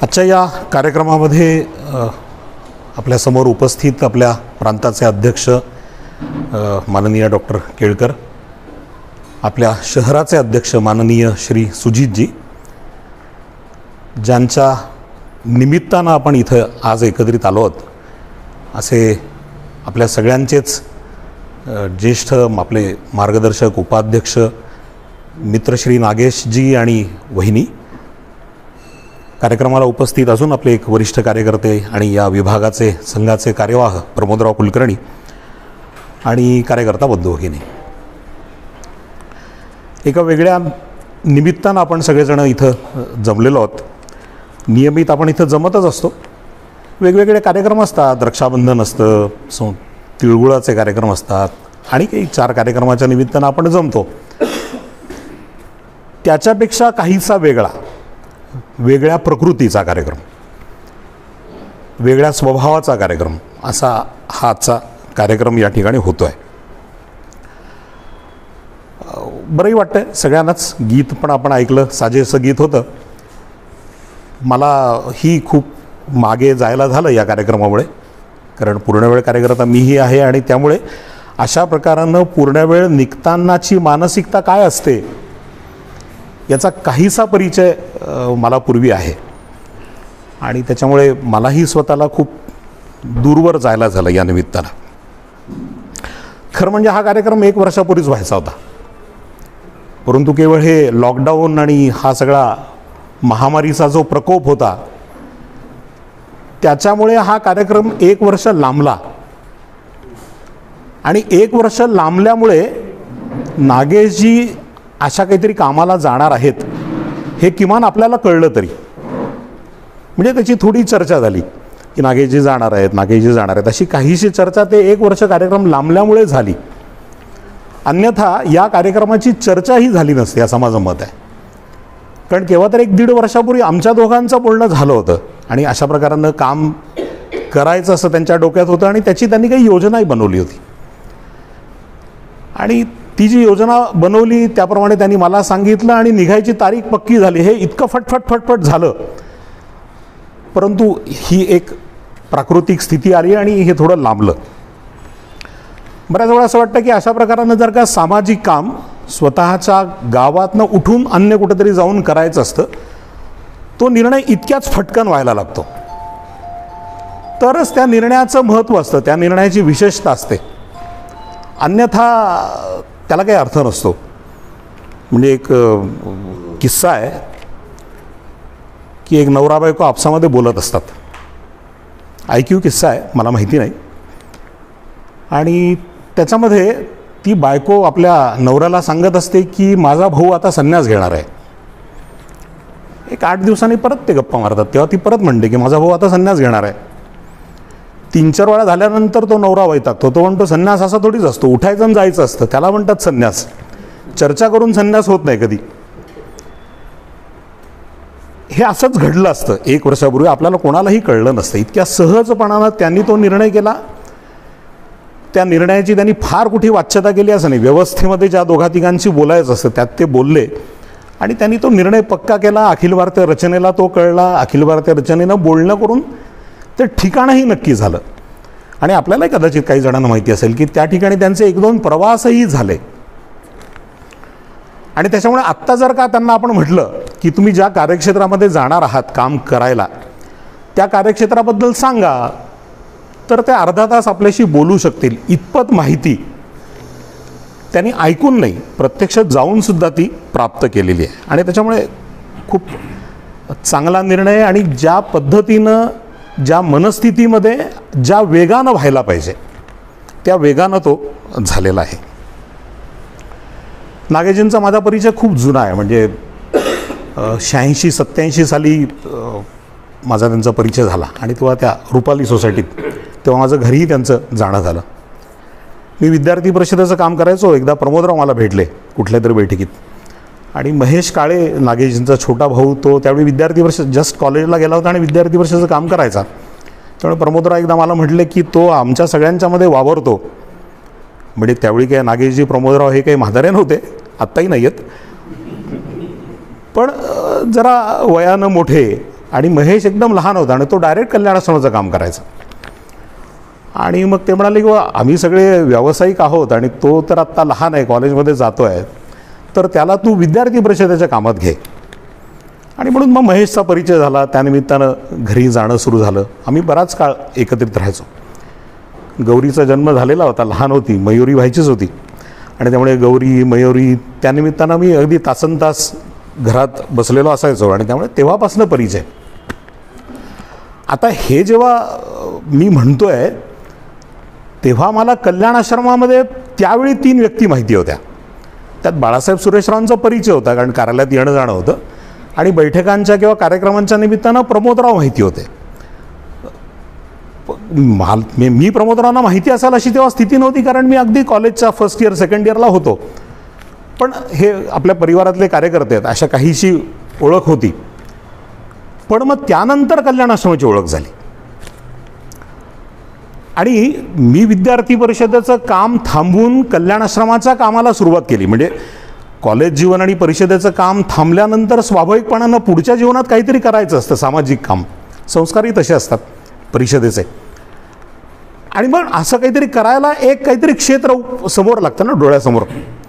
आजच्या या कार्यक्रमामध्ये आपल्यासमोर उपस्थित आपल्या प्रांताचे अध्यक्ष माननीय डॉक्टर केळकर, आपल्या शहराचे अध्यक्ष माननीय श्री सुजितजी, ज्यांच्या निमित्तानं आपण इथं आज एकत्रित आलो आहोत, असे आपल्या सगळ्यांचेच ज्येष्ठ आपले मार्गदर्शक उपाध्यक्ष मित्र श्री नागेशजी आणि वहिनी, कार्यक्रमाला उपस्थित असून आपले एक वरिष्ठ कार्यकर्ते आणि या विभागाचे संघाचे कार्यवाह प्रमोदराव कुलकर्णी आणि कार्यकर्ता बंधू भगिनी, एका वेगळ्या निमित्तानं आपण सगळेजण इथं जमलेलो आहोत. नियमित आपण इथं जमतच असतो, वेगवेगळे कार्यक्रम असतात, रक्षाबंधन असतं, तिळगुळाचे कार्यक्रम असतात आणि काही 4 कार्यक्रमाच्या निमित्तानं आपण जमतो. त्याच्यापेक्षा काहीसा वेगळ्या प्रकृतीचा कार्यक्रम, वेगळ्या स्वभावाचा कार्यक्रम असा हा आजचा कार्यक्रम या ठिकाणी होतो आहे. बरंही वाटतंय सगळ्यांनाच. गीत पण आपण ऐकलं, साजेसं गीत होतं. मला ही खूप मागे जायला झालं या कार्यक्रमामुळे, कारण पूर्णवेळ कार्यकर्ता मीही आहे आणि त्यामुळे अशा प्रकारानं पूर्णवेळ निघतानाची मानसिकता काय असते याचा काहीसा परिचय मला पूर्वी आहे आणि त्याच्यामुळे मलाही स्वतःला खूप दूरवर जायला झालं या निमित्तानं. खरं म्हणजे हा कार्यक्रम 1 वर्षापूर्वीच व्हायचा होता, परंतु केवळ हे लॉकडाऊन आणि हा सगळा महामारीचा जो प्रकोप होता त्याच्यामुळे हा कार्यक्रम 1 वर्ष लांबला आणि 1 वर्ष लांबल्यामुळे नागेशजी अशा काहीतरी कामाला जाणार आहेत हे किमान आपल्याला कळलं तरी, म्हणजे त्याची थोडी चर्चा झाली की नागेशजी जाणार आहेत, अशी काहीशी चर्चा ते 1 वर्ष कार्यक्रम लांबल्यामुळे झाली. अन्यथा या कार्यक्रमाची चर्चाही झाली नसते असं माझं मत आहे. कारण केव्हा तर 1-1.5 वर्षापूर्वी आमच्या दोघांचं बोलणं झालं होतं आणि अशा प्रकारानं काम करायचं असं त्यांच्या डोक्यात होतं आणि त्याची त्यांनी काही योजनाही बनवली होती आणि ती जी योजना बनवली त्याप्रमाणे त्यांनी मला सांगितलं आणि निघायची तारीख पक्की झाली. हे इतकं फटफट झालं, परंतु ही एक प्राकृतिक स्थिती आली आणि हे थोडं लांबलं. बऱ्याच वेळा असं वाटतं की अशा प्रकारानं जर का सामाजिक काम स्वतःच्या गावातनं उठून अन्य कुठेतरी जाऊन करायचं असतं, तो निर्णय इतक्याच फटकन व्हायला लागतो, तरच त्या निर्णयाचं महत्त्व असतं, त्या निर्णयाची विशेषता असते. अन्यथा त्याला काही अर्थ नसतो. म्हणजे एक किस्सा आहे की एक नवरा बायको आपसामध्ये बोलत असतात. IQ किस्सा आहे, मला माहिती नाही. आणि त्याच्यामध्ये ती बायको आपल्या नवऱ्याला सांगत असते की माझा भाऊ आता संन्यास घेणार आहे. एक 8 दिवसांनी परत ते गप्पा मारतात, तेव्हा ती परत म्हणते की माझा भाऊ आता संन्यास घेणार आहे. 3-4 वेळा झाल्यानंतर तो नवरा वैतागतो. तो म्हणतो संन्यास असा थोडीच असतो, उठायचं आणि जायचं असतं, त्याला म्हणतात संन्यास. चर्चा करून संन्यास होत नाही कधी. हे असंच घडलं असतं 1 वर्षापूर्वी, आपल्याला कोणालाही कळलं नसतं. इतक्या सहजपणानं त्यांनी तो निर्णय केला. त्या निर्णयाची त्यांनी फार कुठे वाच्यता केली असं नाही. व्यवस्थेमध्ये ज्या दोघा-तिघांशी बोलायचं असतं त्यात ते बोलले आणि त्यांनी तो निर्णय पक्का केला. अखिल भारतीय रचनेला तो कळला. अखिल भारतीय रचनेनं बोलणं करून ते ठिकाणही नक्की झालं. आणि आपल्यालाही कदाचित काही जणांना माहिती असेल की त्या ठिकाणी त्यांचे 1-2 प्रवासही झाले. आणि त्याच्यामुळे आत्ता जर का त्यांना आपण म्हटलं की तुम्ही ज्या कार्यक्षेत्रामध्ये जाणार आहात काम करायला, त्या कार्यक्षेत्राबद्दल सांगा, तर ते अर्धा तास आपल्याशी बोलू शकतील इतपत माहिती त्यांनी ऐकून नाही, प्रत्यक्षात जाऊन सुद्धा ती प्राप्त केलेली आहे. आणि त्याच्यामुळे खूप चांगला निर्णय आणि ज्या पद्धतीनं, ज्या मनस्थितीमध्ये, ज्या वेगानं व्हायला पाहिजे त्या वेगानं तो झालेला आहे. नागेशजींचा माझा परिचय खूप जुना आहे. म्हणजे 86-87 साली माझा त्यांचा परिचय झाला आणि तेव्हा त्या रुपाली सोसायटीत, तेव्हा माझं घरीही त्यांचं जाणं झालं. मी विद्यार्थी परिषदेचं काम करायचो. एकदा प्रमोदराव मला भेटले कुठल्या तरी बैठकीत आणि महेश काळे नागेशजींचा छोटा भाऊ, तो त्यावेळी विद्यार्थी परिषद जस्ट कॉलेजला गेला होता आणि विद्यार्थी परिषदेचं काम करायचा. त्यामुळे प्रमोदराव एकदा मला म्हटले की तो आमच्या सगळ्यांच्यामध्ये वावरतो. म्हणजे त्यावेळी काय नागेशजी प्रमोदराव हे काही म्हातारे नव्हते, आत्ताही नाही आहेत, पण जरा वयानं मोठे आणि महेश एकदम लहान होता आणि तो डायरेक्ट कल्याणाश्रमाचं काम करायचा. आणि मग ते म्हणाले की आम्ही सगळे व्यावसायिक आहोत आणि तो तर आत्ता लहान आहे, कॉलेजमध्ये जातो आहे, तर त्याला तू विद्यार्थी परिषदेच्या कामात घे. आणि म्हणून मग महेशचा परिचय झाला. त्यानिमित्तानं घरी जाणं सुरू झालं. आम्ही बराच काळ एकत्रित राहायचो. गौरीचा जन्म झालेला होता, लहान होती, मयुरी व्हायचीच होती आणि त्यामुळे गौरी मयुरी त्यानिमित्तानं मी अगदी तासनतास घरात बसलेलो असायचो आणि त्यामुळे तेव्हापासून परिचय. आता हे जेव्हा मी म्हणतोय तेव्हा मला कल्याणाश्रमामध्ये त्यावेळी 3 व्यक्ती माहिती होत्या. त्यात बाळासाहेब सुरेशरावांचा परिचय होता, कारण कार्यालयात येणं जाणं होतं, आणि बैठकांच्या किंवा कार्यक्रमांच्या निमित्तानं प्रमोदराव माहिती होते. मी प्रमोदरावांना माहिती असाल अशी तेव्हा स्थिती नव्हती, कारण मी अगदी कॉलेजच्या फर्स्ट इयर सेकंड इयरला होतो. पण हे आपल्या परिवारातले कार्यकर्ते आहेत अशा काहीशी ओळख होती. पण मग त्यानंतर कल्याणाश्रमाची ओळख झाली आणि मी विद्यार्थी परिषदेचं काम थांबवून कल्याणाश्रमाच्या कामाला सुरुवात केली. म्हणजे कॉलेज जीवन आणि परिषदेचं काम थांबल्यानंतर स्वाभाविकपणानं पुढच्या जीवनात काहीतरी करायचं असतं, सामाजिक काम. संस्कारही तसे असतात परिषदेचे. आणि मग असं काहीतरी करायला एक काहीतरी क्षेत्र समोर लागतं ना, डोळ्यासमोर,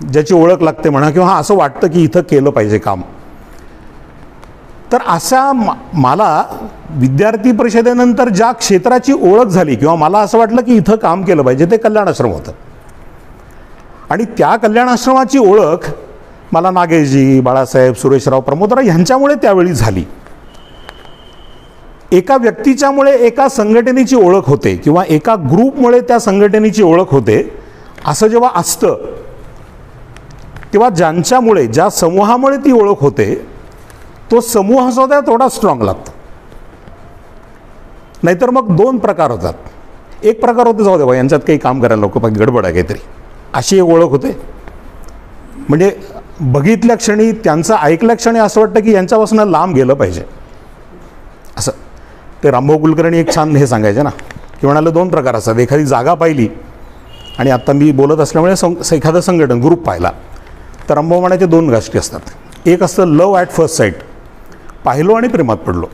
ज्याची ओळख लागते म्हणा, किंवा असं वाटतं की इथं केलं पाहिजे काम. तर अशा मला विद्यार्थी परिषदेनंतर ज्या क्षेत्राची ओळख झाली किंवा मला असं वाटलं की इथं काम केलं पाहिजे ते कल्याणाश्रम होतं. आणि त्या कल्याणाश्रमाची ओळख मला नागेशजी, बाळासाहेब, सुरेशराव, प्रमोदराव ह्यांच्यामुळे त्यावेळी झाली. एका व्यक्तीच्यामुळे एका संघटनेची ओळख होते किंवा एका ग्रुपमुळे त्या संघटनेची ओळख होते असं जेव्हा असतं तेव्हा ज्यांच्यामुळे, ज्या समूहामुळे ती ओळख होते तो समूह सुद्धा थोडा स्ट्रॉंग लागतो. नाहीतर मग 2 प्रकार होतात. एक प्रकार होते जाऊ दे बा यांच्यात काही काम करायला लोक पण गडबड आहे काहीतरी, अशी एक ओळख होते. म्हणजे बघितल्या क्षणी, त्यांचं ऐकल्या क्षणी असं वाटतं की यांच्यापासून लांब गेलं पाहिजे असं. ते रामभाऊ कुलकर्णी एक छान हे सांगायचे ना, की म्हणाले 2 प्रकार असतात. एखादी जागा पाहिली आणि आत्ता मी बोलत असल्यामुळे एखादं संघटन ग्रुप पाहिला तर रामभाऊ म्हणायचे 2 गोष्टी असतात. एक असतं लव ॲट फर्स्ट साईट, पाहिलो आणि प्रेमात पडलो.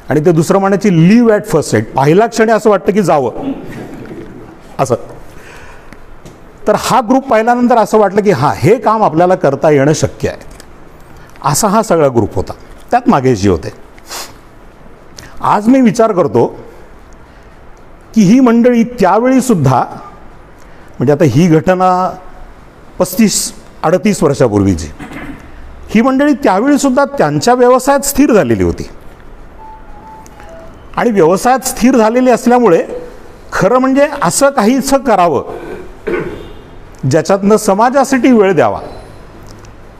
आणि ते दुसरं म्हणायची लिव्ह ॲट फर्स्ट साईट, पाहिल्या क्षणी असं वाटतं की जावं असं. तर हा ग्रुप पाहिल्यानंतर असं वाटलं की हां, हे काम आपल्याला करता येणं शक्य आहे. असा हा सगळा ग्रुप होता. त्यात नागेशजी होते. आज मी विचार करतो की ही मंडळी त्यावेळी सुद्धा, म्हणजे आता ही घटना 35-38 वर्षापूर्वीची, ही मंडळी त्यावेळी सुद्धा त्यांच्या व्यवसायात स्थिर झालेली होती. आणि व्यवसायात स्थिर झालेली असल्यामुळे खरं म्हणजे असं काहीसं करावं ज्याच्यातनं समाजासाठी वेळ द्यावा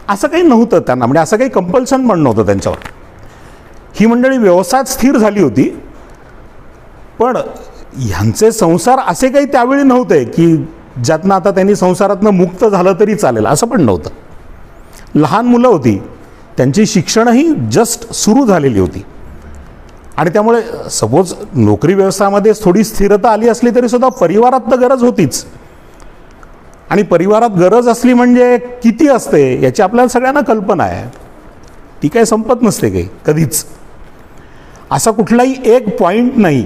असं काही नव्हतं त्यांना. म्हणजे असं काही कंपल्शन पण नव्हतं त्यांच्यावर. ही मंडळी व्यवसायात स्थिर झाली होती, पण ह्यांचे संसार असे काही त्यावेळी नव्हते की ज्यातनं आता त्यांनी संसारातनं मुक्त झालं तरी चालेल, असं पण नव्हतं. लहान मुलं होती, त्यांची शिक्षणही जस्ट सुरू झालेली होती. आणि त्यामुळे सपोज नोकरी व्यवसायामध्ये थोडी स्थिरता आली असली तरी सुद्धा परिवारात तर गरज होतीच. आणि परिवारात गरज असली म्हणजे किती असते याची आपल्याला सगळ्यांना कल्पना आहे. ती काही संपत नसते काही कधीच. असा कुठलाही एक पॉईंट नाही,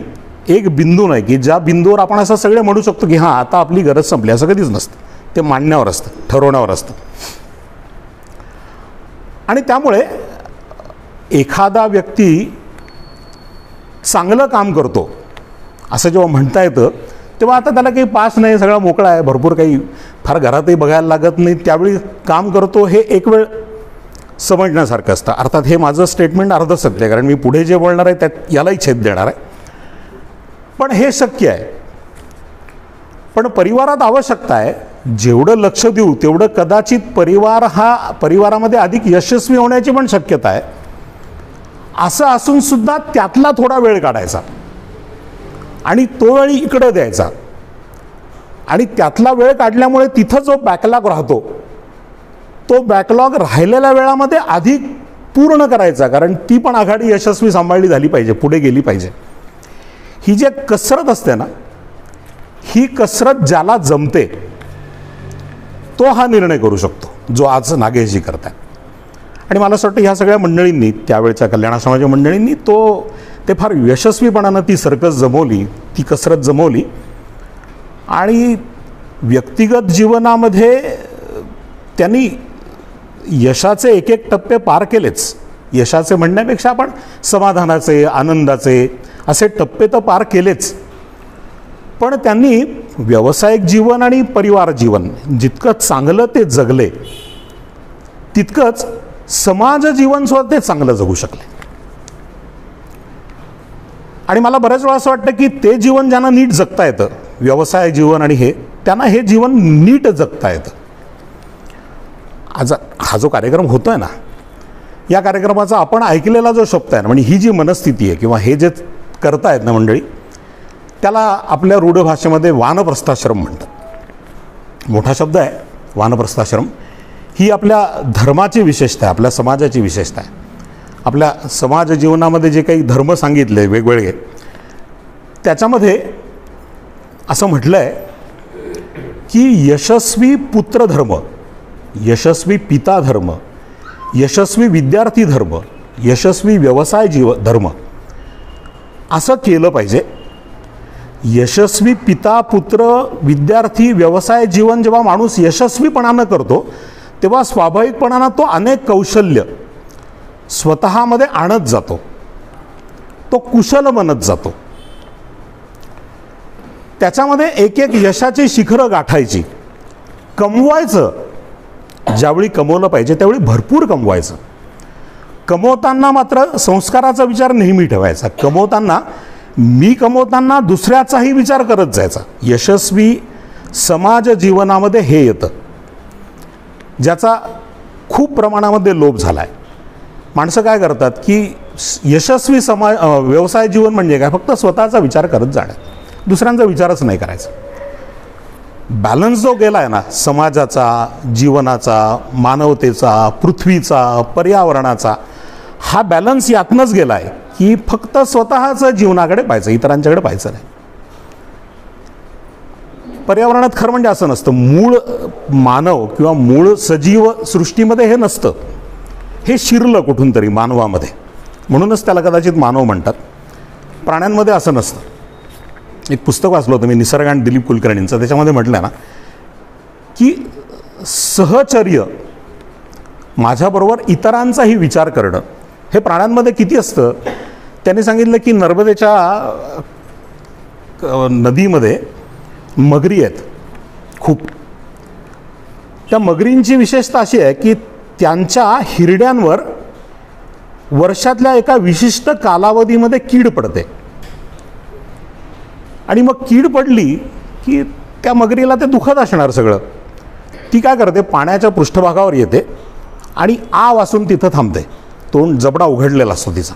एक बिंदू नाही की ज्या बिंदूवर आपण असं सगळे म्हणू शकतो की हां आता आपली गरज संपली, असं कधीच नसतं. ते मांडण्यावर असतं, ठरवण्यावर असतं. आणि त्यामुळे एखादा व्यक्ती चांगलं काम करतो असं जेव्हा म्हणता येतं तेव्हा आता त्याला काही पास नाही, सगळा मोकळा आहे, भरपूर काही फार घरातही बघायला लागत नाही, त्यावेळी काम करतो, हे एक वेळ समजण्यासारखं असतं. अर्थात हे माझं स्टेटमेंट अर्ध सत्य आहे, कारण मी पुढे जे बोलणार आहे त्यात यालाही छेद देणार आहे. पण हे शक्य आहे. पण परिवारात आवश्यकता आहे, जेवढं लक्ष देऊ तेवढं कदाचित परिवारामध्ये अधिक यशस्वी होण्याची पण शक्यता आहे. असं असून सुद्धा त्यातला थोडा वेळ काढायचा आणि तो वेळ इकडं द्यायचा. आणि त्यातला वेळ काढल्यामुळे तिथं जो बॅकलॉग राहतो तो बॅकलॉग राहिलेल्या वेळामध्ये अधिक पूर्ण करायचा, कारण ती पण आघाडी यशस्वी सांभाळली झाली पाहिजे, पुढे गेली पाहिजे. ही जी कसरत असते ना, ही कसरत ज्याला जमते तो हा निर्णय करू शकतो जो आज नागेशजी करताय. आणि मला असं वाटतं ह्या सगळ्या मंडळींनी, त्यावेळच्या कल्याणाश्रमाच्या मंडळींनी ते फार यशस्वीपणानं ती सर्कस जमवली, ती कसरत जमवली. आणि व्यक्तिगत जीवनामध्ये त्यांनी यशाचे एक एक टप्पे पार केलेच. यशाचे म्हणण्यापेक्षा आपण समाधानाचे, आनंदाचे असे टप्पे तर पार केलेच. पण त्यांनी व्यावसायिक जीवन आणि परिवार जीवन जितकं चांगलं ते जगले, तितकंच समाज जीवन सुद्धा ते चांगलं जगू शकले. आणि मला बऱ्याच वेळा असं वाटतं की ते जीवन ज्यांना नीट जगता येतं, व्यवसाय जीवन आणि हे, त्यांना हे जीवन नीट जगता येतं. आज हा जो कार्यक्रम होतोय ना, या कार्यक्रमाचा आपण ऐकलेला जो शब्द आहे ना, म्हणजे ही जी मनस्थिती आहे किंवा हे जे करतायत ना मंडळी, त्याला आपल्या रूढ भाषेमध्ये वानप्रस्थाश्रम म्हणतात. मोठा शब्द आहे वानप्रस्थाश्रम. ही आपल्या धर्माची विशेषता आहे, आपल्या समाजाची विशेषता आहे. आपल्या समाज जीवनामध्ये जे काही धर्म सांगितले वेगवेगळे, त्याच्यामध्ये असं म्हटलं आहे की यशस्वी पुत्र धर्म, यशस्वी पिता धर्म, यशस्वी विद्यार्थी धर्म, यशस्वी व्यवसाय धर्म असं केलं पाहिजे. यशस्वी पिता, पुत्र, विद्यार्थी, व्यवसाय जीवन जेव्हा माणूस यशस्वीपणानं करतो, तेव्हा स्वाभाविकपणानं तो अनेक कौशल्य स्वतःमध्ये आणत जातो, तो कुशल बनत जातो. त्याच्यामध्ये एक एक यशाची शिखरं गाठायची. कमवायचं, ज्यावेळी कमवलं पाहिजे त्यावेळी भरपूर कमवायचं. कमवताना मात्र संस्काराचा विचार नेहमी ठेवायचा. कमवताना दुसऱ्याचाही विचार करत जायचा. यशस्वी समाज जीवनामध्ये हे येतं, ज्याचा खूप प्रमाणामध्ये लोप झाला आहे. माणसं काय करतात की यशस्वी व्यवसाय जीवन म्हणजे काय, फक्त स्वतःचा विचार करत जाणं, दुसऱ्यांचा विचारच नाही करायचा. बॅलन्स जो गेला आहे ना, समाजाचा, जीवनाचा, मानवतेचा, पृथ्वीचा, पर्यावरणाचा, हा बॅलन्स यातनंच गेला आहे की फक्त स्वतःचं जीवनाकडे पाहायचं, इतरांच्याकडे पाहायचं नाही. पर्यावरणात खरं म्हणजे असं नसतं. मूळ मानव किंवा मूळ सजीव सृष्टीमध्ये हे नसतं. हे शिरलं कुठून तरी मानवामध्ये, म्हणूनच त्याला कदाचित मानव म्हणतात. प्राण्यांमध्ये असं नसतं. एक पुस्तक वाचलं होतं मी, निसर्ग आणि दिलीप कुलकर्णींचं. त्याच्यामध्ये म्हटलं ना की सहचर्य, माझ्याबरोबर इतरांचाही विचार करणं, हे प्राण्यांमध्ये किती असतं. त्यांनी सांगितलं की नर्मदेच्या नदीमध्ये मगरी आहेत खूप. त्या मगरींची विशेषता अशी आहे की त्यांच्या हिरड्यांवर वर्षातल्या एका विशिष्ट कालावधीमध्ये कीड पडते. आणि मग कीड पडली की त्या मगरीला ते दुखत असणार सगळं. ती काय करते, पाण्याच्या पृष्ठभागावर येते आणि आ वासून तिथं थांबते. तोंड जबडा उघडलेला असतो तिचा.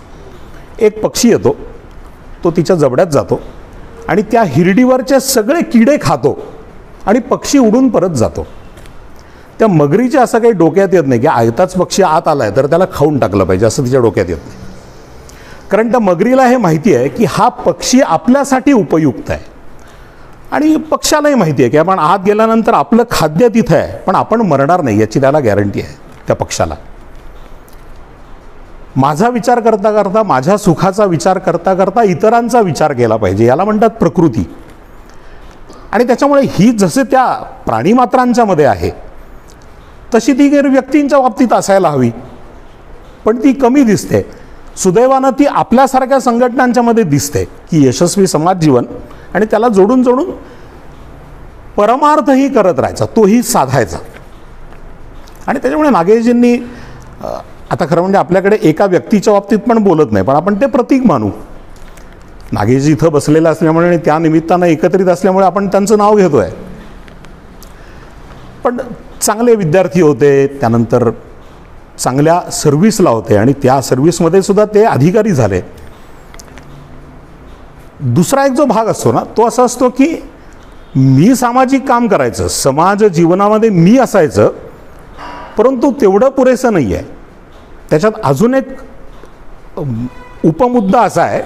एक पक्षी येतो, तो तिच्या जबड्यात जातो आणि त्या हिरडीवरचे सगळे किडे खातो आणि पक्षी उडून परत जातो. त्या मगरीच्या असं काही डोक्यात येत नाही की आयताच पक्षी आत आलाय तर त्याला खाऊन टाकलं पाहिजे, असं तिच्या डोक्यात येत नाही. कारण त्या मगरीला हे माहिती आहे की हा पक्षी आपल्यासाठी उपयुक्त आहे. आणि पक्षालाही माहिती आहे की आपण आत गेल्यानंतर आपलं खाद्य तिथं आहे, पण आपण मरणार नाही याची त्याला गॅरंटी आहे त्या पक्षाला. माझा विचार करता करता, माझ्या सुखाचा विचार करता करता इतरांचा विचार केला पाहिजे, याला म्हणतात प्रकृती. आणि त्याच्यामुळे ही जसे त्या प्राणीमात्रांच्या मध्ये आहे तशी ती व्यक्तींच्या बाबतीत असायला हवी, पण ती कमी दिसते. सुदैवानं ती आपल्यासारख्या संघटनांच्या मध्ये दिसते की यशस्वी समाज जीवन, आणि त्याला जोडून जोडून परमार्थही करत राहायचा, तोही साधायचा. आणि त्याच्यामुळे नागेशजींनी, आता खरं म्हणजे आपल्याकडे एका व्यक्तीच्या बाबतीत पण बोलत नाही, पण आपण ते प्रतीक मानू. नागेशजी इथं बसलेले असल्यामुळे आणि त्या निमित्तानं एकत्रित असल्यामुळे आपण त्यांचं नाव घेतोय. पण चांगले विद्यार्थी होते, त्यानंतर चांगल्या सर्व्हिसला होते आणि त्या सर्व्हिसमध्ये सुद्धा ते अधिकारी झाले. दुसरा एक जो भाग असतो ना, तो असा असतो की मी सामाजिक काम करायचं, समाज जीवनामध्ये मी असायचं, परंतु तेवढं पुरेसं नाही आहे. त्याच्यात अजून एक उपमुद्दा असा आहे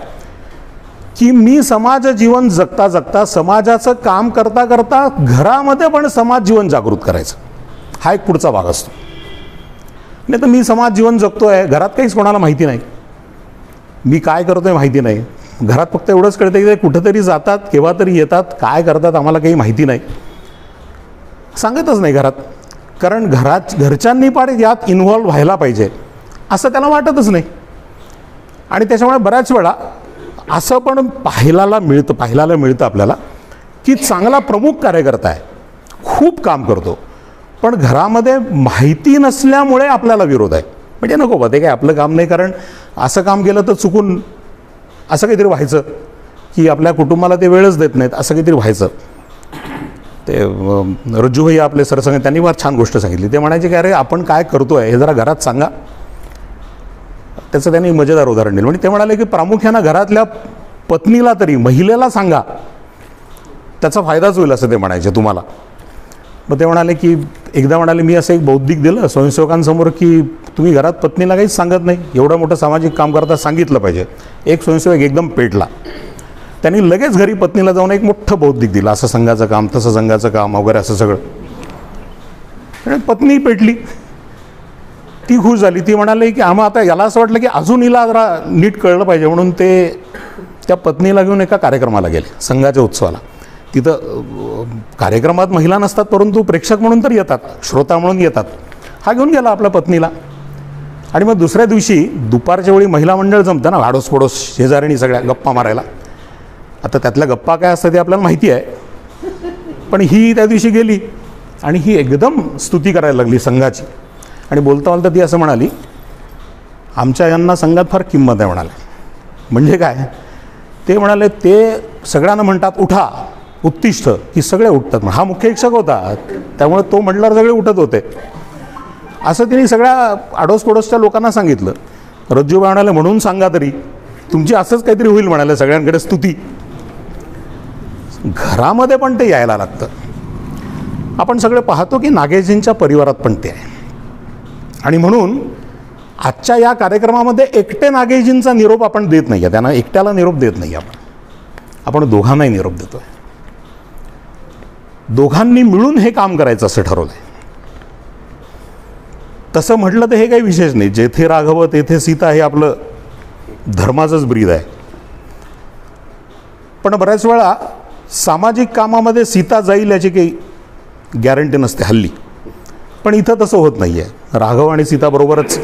की मी समाज जीवन जगता जगता, समाजाचं काम करता करता घरामध्ये पण समाज जीवन जागृत करायचं. हा एक पुढचा भाग असतो. नाही तर मी समाज जीवन जगतो आहे, घरात काहीच कोणाला माहिती नाही, मी काय करतो आहे माहिती नाही. घरात फक्त एवढंच कळतं की ते कुठंतरी जातात, केव्हा तरी येतात, काय करतात आम्हाला काही माहिती नाही, सांगतच नाही घरात. कारण घरच्यांनी पण यात इन्व्हॉल्व व्हायला पाहिजे असं त्याला वाटतच नाही. आणि त्याच्यामुळे बऱ्याच वेळा असं पण पाहायला मिळतं आपल्याला की चांगला प्रमुख कार्यकर्ता आहे, खूप काम करतो, पण घरामध्ये माहिती नसल्यामुळे आपल्याला विरोध आहे. म्हणजे नको बा, ते काय आपलं काम नाही, कारण असं काम केलं तर चुकून असं काहीतरी व्हायचं की आपल्या कुटुंबाला ते वेळच देत नाहीत, असं काहीतरी व्हायचं. ते रज्जूभाई आपले सरसंघ त्यांनी फार छान गोष्ट सांगितली. ते म्हणायचे की अरे आपण काय करतो आहे हे जरा घरात सांगा. त्याचं त्यांनी मजेदार उदाहरण दिलं. म्हणजे ते म्हणाले की प्रामुख्यानं घरातल्या पत्नीला तरी, महिलेला सांगा, त्याचा फायदाच होईल असं ते म्हणायचे तुम्हाला. मग ते म्हणाले की एकदा म्हणाले मी असं एक बौद्धिक दिलं स्वयंसेवकांसमोर की तुम्ही घरात पत्नीला काहीच सांगत नाही, एवढं मोठं सामाजिक काम करता, सांगितलं पाहिजे. एक स्वयंसेवक एकदम पेटला. त्यांनी लगेच घरी पत्नीला जाऊन एक मोठं बौद्धिक दिलं, असं संघाचं काम, तसं संघाचं काम वगैरे असं सगळं. आणि पत्नी पेटली, ती खुश झाली. ती म्हणाली की आम्हा आता याला असं वाटलं की अजून हिला जरा नीट कळलं पाहिजे, म्हणून ते त्या पत्नीला घेऊन एका कार्यक्रमाला गेले, संघाच्या उत्सवाला. तिथं कार्यक्रमात महिला नसतात, परंतु प्रेक्षक म्हणून तर येतात, श्रोता म्हणून येतात. हा घेऊन गेला आपल्या पत्नीला. आणि मग दुसऱ्या दिवशी दुपारच्या वेळी महिला मंडळ जमतं ना, आडोस पडोस शेजाऱ्यांनी सगळ्या गप्पा मारायला. आता त्यातल्या गप्पा काय असतात ते आपल्याला माहिती आहे, पण ही त्या दिवशी गेली आणि ही एकदम स्तुती करायला लागली संघाची. आणि बोलता बोलता ती असं म्हणाली, आमच्या यांना संघात फार किंमत आहे म्हणाले. म्हणजे काय? ते म्हणाले ते सगळ्यांना म्हणतात उठा, उत्तिष्ठ, की सगळे उठतात. हा मुख्य शिक्षक होता, त्यामुळे तो म्हटल्यावर सगळे उठत होते. असं तिने सगळ्या आडोस पडोसच्या लोकांना सांगितलं. रज्जूबाई म्हणाले म्हणून सांगा तरी, तुमची असंच काहीतरी होईल म्हणाले, सगळ्यांकडे स्तुती. घरामध्ये पण ते यायला लागतं. आपण सगळे पाहतो की नागेशजींच्या परिवारात पण ते आहे. आणि म्हणून आजच्या या कार्यक्रमामध्ये एकटे नागेशजींचा निरोप आपण देत नाही आहे, त्यांना एकट्याला निरोप देत नाही आपण दोघांनाही निरोप देतोय. दोघांनी मिळून हे काम करायचं असं ठरवलंय. तसं म्हटलं तर हे काही विशेष नाही, जेथे राघव तेथे सीता हे आपलं धर्माचंच ब्रीद आहे. पण बऱ्याच वेळा सामाजिक कामामध्ये सीता जाईल याची काही गॅरंटी नसते हल्ली. पण इथं तसं होत नाही आहे, राघव आणि सीता बरोबरच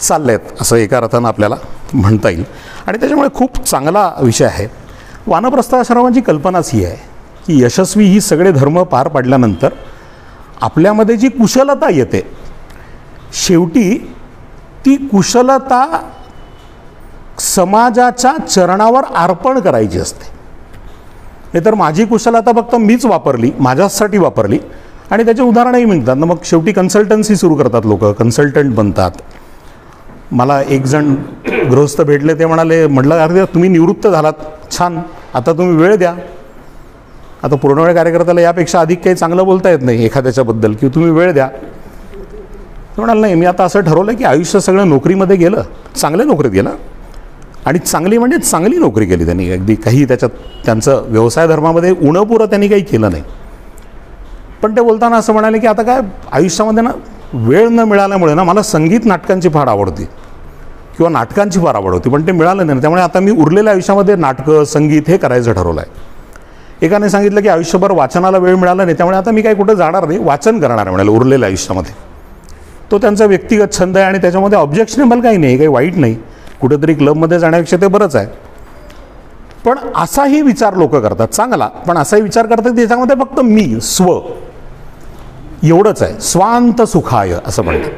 चालले आहेत असं एका अर्थानं आपल्याला म्हणता येईल. आणि त्याच्यामुळे खूप चांगला विषय आहे. वानप्रस्थाश्रमाची कल्पनाच ही आहे की यशस्वी ही सगळे धर्म पार पाडल्यानंतर आपल्यामध्ये जी कुशलता येते, शेवटी ती कुशलता समाजाच्या चरणावर अर्पण करायची असते. नाहीतर माझी कुशलता फक्त मीच वापरली, माझ्यासाठी वापरली, आणि त्याचे उदाहरणही मिळतात ना. मग शेवटी कन्सल्टन्सी सुरू करतात लोक, कन्सल्टंट बनतात. मला एक जण गृहस्थ भेटले, ते म्हटलं अरे तुम्ही निवृत्त झालात, छान, आता तुम्ही वेळ द्या. आता पूर्णवेळ कार्यकर्त्याला यापेक्षा अधिक काही चांगलं बोलता येत नाही एखाद्याच्याबद्दल, की तुम्ही वेळ द्या. म्हणाल नाही, मी आता असं ठरवलं की आयुष्य सगळं नोकरीमध्ये गेलं, चांगल्या नोकरीत गेलं, आणि चांगली म्हणजे चांगली नोकरी केली त्यांनी. अगदी काही त्यांचं व्यवसाय धर्मामध्ये उणपुरं त्यांनी काही केलं नाही. पण ते बोलताना असं म्हणाले की आता काय आयुष्यामध्ये ना वेळ न मिळाल्यामुळे ना मला संगीत नाटकांची फार आवड होती किंवा नाटकांची फार आवड होती, पण ते मिळालं नाही. त्यामुळे आता मी उरलेल्या आयुष्यामध्ये नाटकं, संगीत हे करायचं ठरवलं आहे. एकाने सांगितलं की आयुष्यभर वाचनाला वेळ मिळाला नाही, त्यामुळे आता मी काही कुठं जाणार नाही, वाचन करणार म्हणाले उरलेल्या आयुष्यामध्ये. तो त्यांचा व्यक्तिगत छंद आहे आणि त्याच्यामध्ये ऑब्जेक्शनेबल काही नाही, काही वाईट नाही. कुठेतरी क्लबमध्ये जाण्यापेक्षा ते बरंच आहे. पण असाही विचार लोक करतात, चांगला, पण असाही विचार करतात की त्याच्यामध्ये फक्त मी, स्व एवढंच आहे, स्वांत सुखाय असं म्हणतात.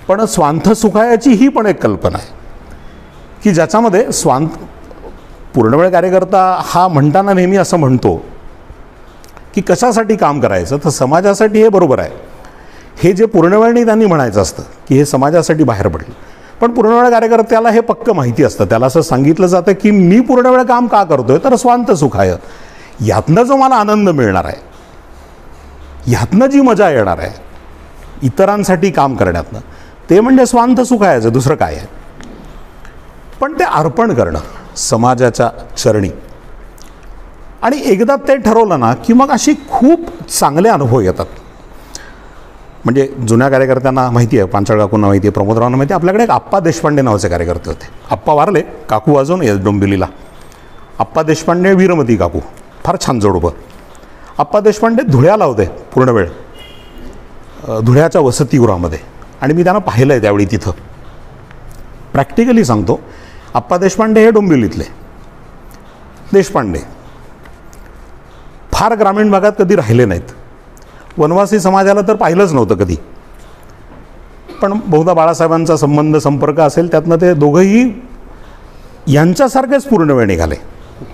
पण स्वांत सुखायाची ही पण एक कल्पना आहे की ज्याच्यामध्ये पूर्णवेळ कार्यकर्ता हा म्हणताना नेहमी असं म्हणतो की कशासाठी काम करायचं, तर समाजासाठी, हे बरोबर आहे. हे जे पूर्णवेळनी त्यांनी म्हणायचं असतं की हे समाजासाठी बाहेर पडले. पण पूर्णवेळ कार्यकर्त्याला हे पक्क माहिती असतं, त्याला असं सांगितलं जातं की मी पूर्णवेळ काम का करतोय, तर स्वांत सुखाय, यातनं जो मला आनंद मिळणार आहे, ह्यातनं जी मजा येणार आहे इतरांसाठी काम करण्यातनं, ते म्हणजे स्वांत सुखायचं, दुसरं काय आहे. पण ते अर्पण करणं समाजाच्या चरणी. आणि एकदा ते ठरवलं ना की मग अशी खूप चांगले अनुभव येतात. म्हणजे जुन्या कार्यकर्त्यांना माहिती आहे, पांचाळ काकूंना माहिती आहे, प्रमोदरावांना माहिती आहे, आपल्याकडे एक आप्पा देशपांडे नावाचे कार्यकर्ते होते. आप्पा वारले, काकू अजून येस डोंबिवलीला. आप्पा देशपांडे, वीरमती काकू, फार छान जोड उभं. आप्पा देशपांडे धुळ्याला होते पूर्ण वेळ, धुळ्याच्या वसतिगृहामध्ये, आणि मी त्यांना पाहिलं आहे त्यावेळी तिथं. प्रॅक्टिकली सांगतो, आप्पा देशपांडे हे डोंबिवलीतले देशपांडे फार ग्रामीण भागात कधी राहिले नाहीत. वनवासी समाजाला तर पाहिलंच नव्हतं कधी, पण बहुधा बाळासाहेबांचा संबंध संपर्क असेल, त्यातनं ते दोघंही यांच्यासारखेच पूर्ण वेळ निघाले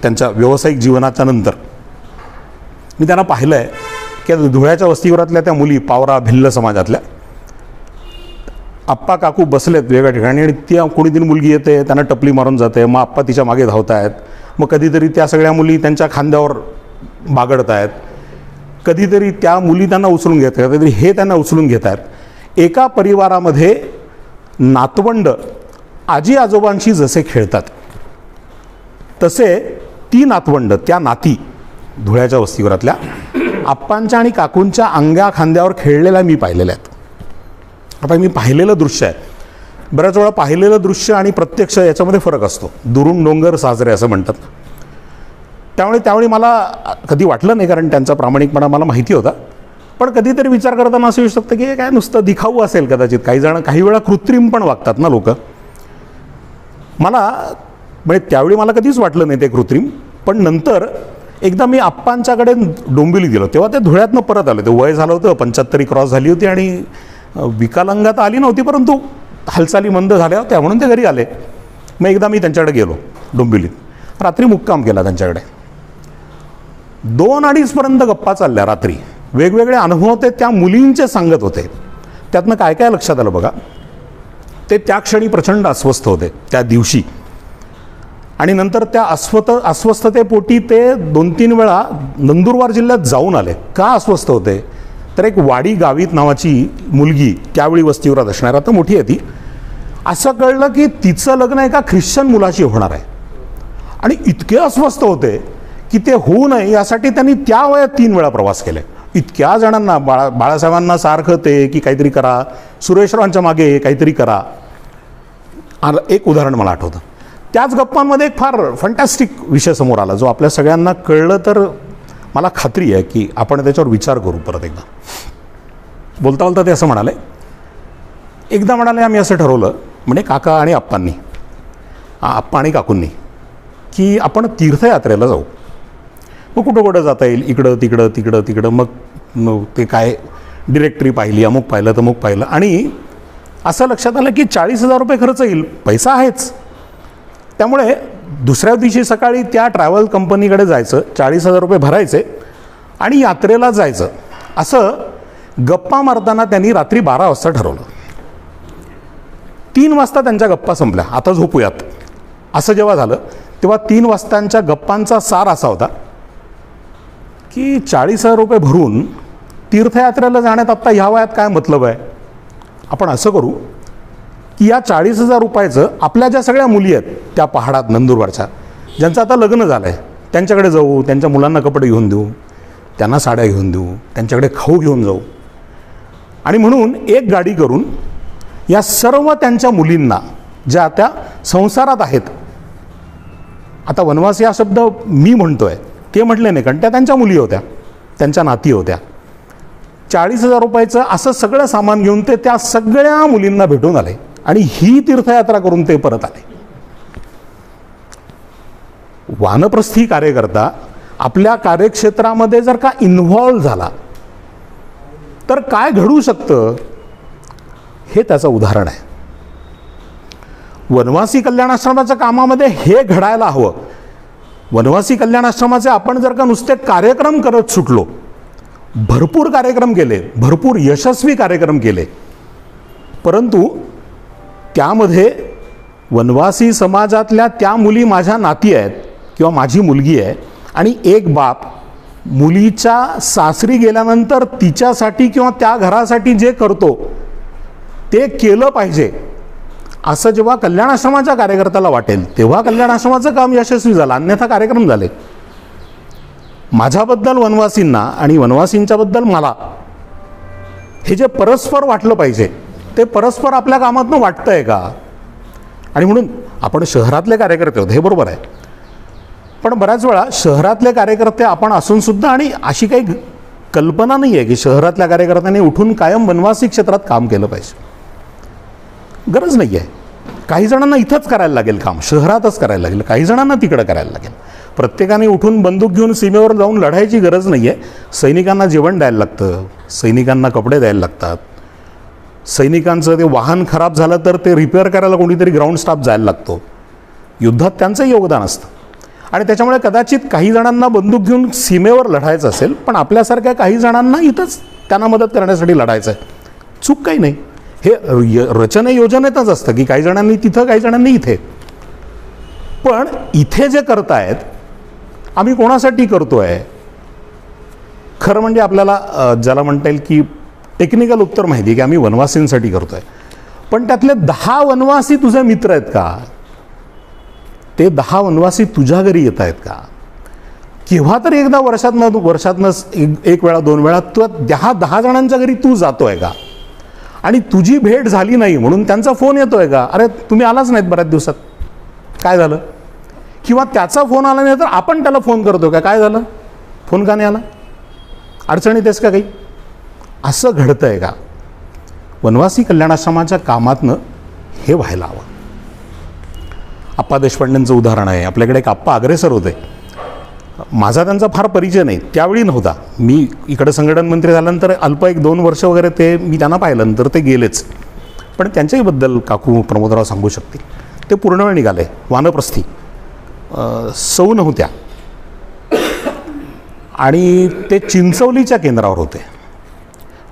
त्यांच्या व्यावसायिक जीवनाच्या नंतर. मी त्यांना पाहिलं आहे की धुळ्याच्या वसतिगृहातल्या त्या मुली, पावरा भिल्ल समाजातल्या, आप्पा काकू बसलेत वेगळ्या ठिकाणी, आणि त्या कोणीतरी मुलगी येते, त्यांना टपली मारून जाते, मग आप्पा तिच्या मागे धावत आहेत, मग कधीतरी त्या सगळ्या मुली त्यांच्या खांद्यावर बागडत आहेत, कधीतरी त्या मुली त्यांना उचलून घेत आहेत, कधीतरी हे त्यांना उचलून घेत आहेत. एका परिवारामध्ये नातवंड आजी आजोबांशी जसे खेळतात तसे ती नातवंड, त्या नाती धुळ्याच्या वसतिगृहातल्या आप्पांच्या आणि काकूंच्या अंगा खांद्यावर खेळलेल्या मी पाहिलेल्या आहेत. आता मी पाहिलेलं दृश्य आहे, बऱ्याच वेळा पाहिलेलं दृश्य आणि प्रत्यक्ष याच्यामध्ये फरक असतो. दुरून डोंगर साजरे असं म्हणतात. त्यावेळी मला कधी वाटलं नाही, कारण त्यांचा प्रामाणिकपणा मला माहिती होता, पण कधीतरी विचार करताना असं येऊ शकतं की काय नुसतं दिखाऊ असेल कदाचित. काही वेळा कृत्रिम पण वागतात ना लोक. मला म्हणजे त्यावेळी मला कधीच वाटलं नाही ते कृत्रिम, पण नंतर एकदा मी आप्पांच्याकडे डोंबिवली गेलो, तेव्हा ते धुळ्यातनं परत आले. ते वय झालं होतं, 75 क्रॉस झाली होती, आणि विकलांगता आली नव्हती, परंतु हालचाली मंद झाल्या होत्या म्हणून ते घरी आले. मग एकदा मी त्यांच्याकडे गेलो डोंबिवलीत, रात्री मुक्काम केला त्यांच्याकडे. 2-2:30 पर्यंत गप्पा चालल्या रात्री. वेगवेगळे अनुभव ते त्या मुलींचे सांगत होते. त्यातनं काय काय लक्षात आलं बघा. ते त्या क्षणी प्रचंड अस्वस्थ होते त्या दिवशी, आणि नंतर त्या अस्वस्थतेपोटी ते 2-3 वेळा नंदुरबार जिल्ह्यात जाऊन आले. का अस्वस्थ होते, तर एक वाडी गावीत नावाची मुलगी, त्यावेळी वसतिगृहात असणार, आता मोठी आहे ती, असं कळलं की तिचं लग्न एका ख्रिश्चन मुलाशी होणार आहे. आणि इतके अस्वस्थ होते की ते होऊ नये यासाठी त्यांनी त्या वयात 3 वेळा प्रवास केले. इतक्या जणांना, बाळासाहेबांना सारखं ते की काहीतरी करा, सुरेशरावांच्या मागे काहीतरी करा. एक उदाहरण मला आठवतं. त्याच गप्पांमध्ये एक फार फंटॅस्टिक विषय समोर आला, जो आपल्या सगळ्यांना कळलं तर मला खात्री आहे की आपण त्याच्यावर विचार करू परत एकदा. बोलता बोलता ते असं म्हणाले, एकदा म्हणाले आम्ही असं ठरवलं, म्हणजे काका आणि आप्पांनी, आप्पा आणि काकूंनी, की आपण तीर्थयात्रेला जाऊ. मग कुठं कुठं जाता येईल, इकडं तिकडं तिकडं तिकडं. मग ते काय डिरेक्टरी पाहिली, अमुक पाहिलं तमुक पाहिलं, आणि असं लक्षात आलं की 40,000 रुपये खर्च येईल. पैसा आहेच. त्यामुळे दुसऱ्या दिवशी सकाळी त्या ट्रॅव्हल कंपनीकडे जायचं, 40,000 रुपये भरायचे आणि यात्रेला जायचं. असं गप्पा मारताना त्यांनी रात्री 12 वाजता ठरवलं. 3 वाजता त्यांच्या गप्पा संपल्या, आता झोपूयात असं जेव्हा झालं, तेव्हा 3 वाजतांच्या गप्पांचा सार असा होता की 40,000 रुपये भरून तीर्थयात्रेला जाण्यात आत्ता ह्या वयात काय मतलब आहे. आपण असं करू की या 40,000 रुपयाचं आपल्या ज्या सगळ्या मुली आहेत त्या पहाडात नंदुरबारच्या, ज्यांचं आता लग्न झालं आहे, त्यांच्याकडे जाऊ, त्यांच्या मुलांना कपडे घेऊन देऊ, त्यांना साड्या घेऊन देऊ, त्यांच्याकडे खाऊ घेऊन जाऊ. आणि म्हणून एक गाडी करून या सर्व त्यांच्या मुलींना, ज्या त्या संसारात आहेत, आता वनवासी हा शब्द मी म्हणतोय, ते म्हटले नाही, कारण त्या त्यांच्या मुली होत्या, त्यांच्या नाती होत्या. 40,000 रुपयाचं असं सगळं सामान घेऊन ते त्या सगळ्या मुलींना भेटून आले आणि ही तीर्थयात्रा करून ते परत आले. वानप्रस्थी कार्यकर्ता आपल्या कार्यक्षेत्रामध्ये जर का इन्व्हॉल्व झाला तर काय घडू शकतं, हे त्याचं उदाहरण आहे. वनवासी कल्याणाश्रमाच्या कामामध्ये हे घडायला हवं. वनवासी कल्याणाश्रमाचे आपण जर का नुसते कार्यक्रम करत सुटलो, भरपूर कार्यक्रम केले, भरपूर यशस्वी कार्यक्रम केले, परंतु त्यामध्ये वनवासी समाजातल्या त्या मुली माझ्या नाती आहेत किंवा माझी मुलगी आहे, आणि एक बाप मुलीच्या सासरी गेल्यानंतर तिच्यासाठी किंवा त्या घरासाठी जे करतो ते केलं पाहिजे असं जेव्हा कल्याणाश्रमाच्या कार्यकर्त्याला वाटेल, तेव्हा कल्याणाश्रमाचं काम यशस्वी झालं, अन्यथा कार्यक्रम झाले. माझ्याबद्दल वनवासींना आणि वनवासींच्याबद्दल मला हे जे परस्पर वाटलं पाहिजे ते परस्पर आपल्या कामातनं वाटतंय का? आणि म्हणून आपण शहरातले कार्यकर्ते होते हे बरोबर आहे, पण बऱ्याच वेळा शहरातले कार्यकर्ते आपण असून सुद्धा आणि अशी काही कल्पना नाही आहे की शहरातल्या कार्यकर्त्यांनी उठून कायम वनवासी क्षेत्रात काम केलं पाहिजे. गरज नाही आहे. काही जणांना इथंच करायला लागेल काम, शहरातच करायला लागेल, काही जणांना तिकडं करायला लागेल. प्रत्येकाने उठून बंदूक घेऊन सीमेवर जाऊन लढायची गरज नाही आहे. सैनिकांना जेवण द्यायला लागतं, सैनिकांना कपडे द्यायला लागतात, सैनिकांचं ते वाहन खराब झालं तर ते रिपेअर करायला कोणीतरी ग्राउंड स्टाफ जायला लागतो. युद्धात त्यांचं योगदान असतं आणि त्याच्यामुळे कदाचित काही जणांना बंदूक घेऊन सीमेवर लढायचं असेल, पण आपल्यासारख्या काही जणांना इथंच त्यांना मदत करण्यासाठी लढायचं आहे. चूक काही नाही. हे रचने योजनेतच असतं की काही जणांनी तिथं काही जणांनी इथे. पण इथे जे करतायत आम्ही कोणासाठी करतोय? खरं म्हणजे आपल्याला ज्याला म्हणता येईल की टेक्निकल उत्तर माहिती आहे की आम्ही वनवासींसाठी करतोय. पण त्यातले 10 वनवासी तुझे मित्र आहेत का? ते 10 वनवासी तुझ्या घरी येत आहेत का? केव्हा तरी एकदा वर्षातनं एक वेळा 2 वेळा तू 10 जणांच्या घरी तू जातोय का? आणि तुझी भेट झाली नाही म्हणून त्यांचा फोन येतोय का? अरे तुम्ही आलाच नाहीत बऱ्याच दिवसात, काय झालं? किंवा त्याचा फोन आला नाही तर आपण त्याला फोन करतो का, काय झालं, फोन का नाही आला, अडचणीत आहेस का काही? असं घडतंय का? वनवासी कल्याणाश्रमाच्या कामातनं हे व्हायला हवं. आप्पा देशपांडेंचं उदाहरण आहे. आपल्याकडे एक आप्पा अग्रेसर होते. माझा त्यांचा फार परिचय नाही, त्यावेळी नव्हता. मी इकडे संघटन मंत्री झाल्यानंतर अल्प 1-2 वर्ष वगैरे ते मी त्यांना पाहिलं, नंतर ते गेलेच. पण त्यांच्याहीबद्दल काकू प्रमोदराव सांगू शकतील. ते पूर्ण वेळ निघाले, वानप्रस्थी, सौ नव्हत्या आणि ते चिंचवलीच्या केंद्रावर होते.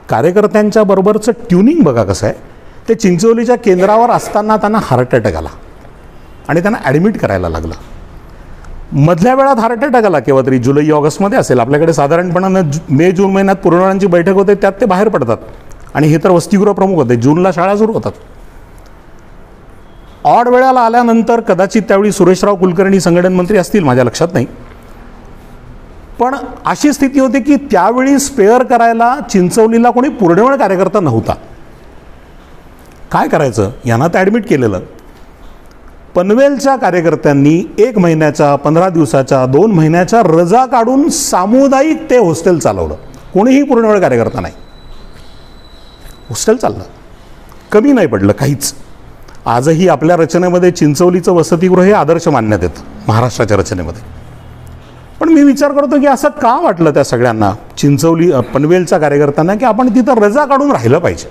कार्यकर्त्यांच्या बरोबरचं ट्युनिंग बघा कसं आहे. ते चिंचवलीच्या केंद्रावर असताना त्यांना हार्ट अटॅक आला आणि त्यांना ॲडमिट करायला लागलं. मधल्या वेळात हार्ट अटॅक आला केव्हा तरी जुलै ऑगस्टमध्ये असेल. आपल्याकडे साधारणपणानं मे-जून महिन्यात पूर्णवेळांची बैठक होते, त्यात ते बाहेर पडतात. आणि हे तर वसतिगृह प्रमुख होते, जूनला शाळा सुरू होतात. ऑड वेळाला आल्यानंतर कदाचित त्यावेळी सुरेशराव कुलकर्णी संघटन मंत्री असतील, माझ्या लक्षात नाही. पण अशी स्थिती होती की त्यावेळी स्पेअर करायला चिंचवलीला कोणी पूर्णवेळ कार्यकर्ता नव्हता. काय करायचं, यांना तर ॲडमिट केलेलं. पनवेलच्या कार्यकर्त्यांनी 1 महिन्याच्या, 15 दिवसाच्या, 2 महिन्याच्या रजा काढून सामुदायिक ते हॉस्टेल चालवलं. कोणीही पूर्णवेळ कार्यकर्ता नाही, हॉस्टेल चाललं. कमी नाही पडलं काहीच. आजही आपल्या रचनेमध्ये चिंचवलीचं वसतिगृह हे आदर्श मानण्यात येतं महाराष्ट्राच्या रचनेमध्ये. पण मी विचार करतो की असं का वाटलं त्या सगळ्यांना, चिंचवली पनवेलच्या कार्यकर्त्यांना, की आपण तिथं रजा काढून राहिलं पाहिजे?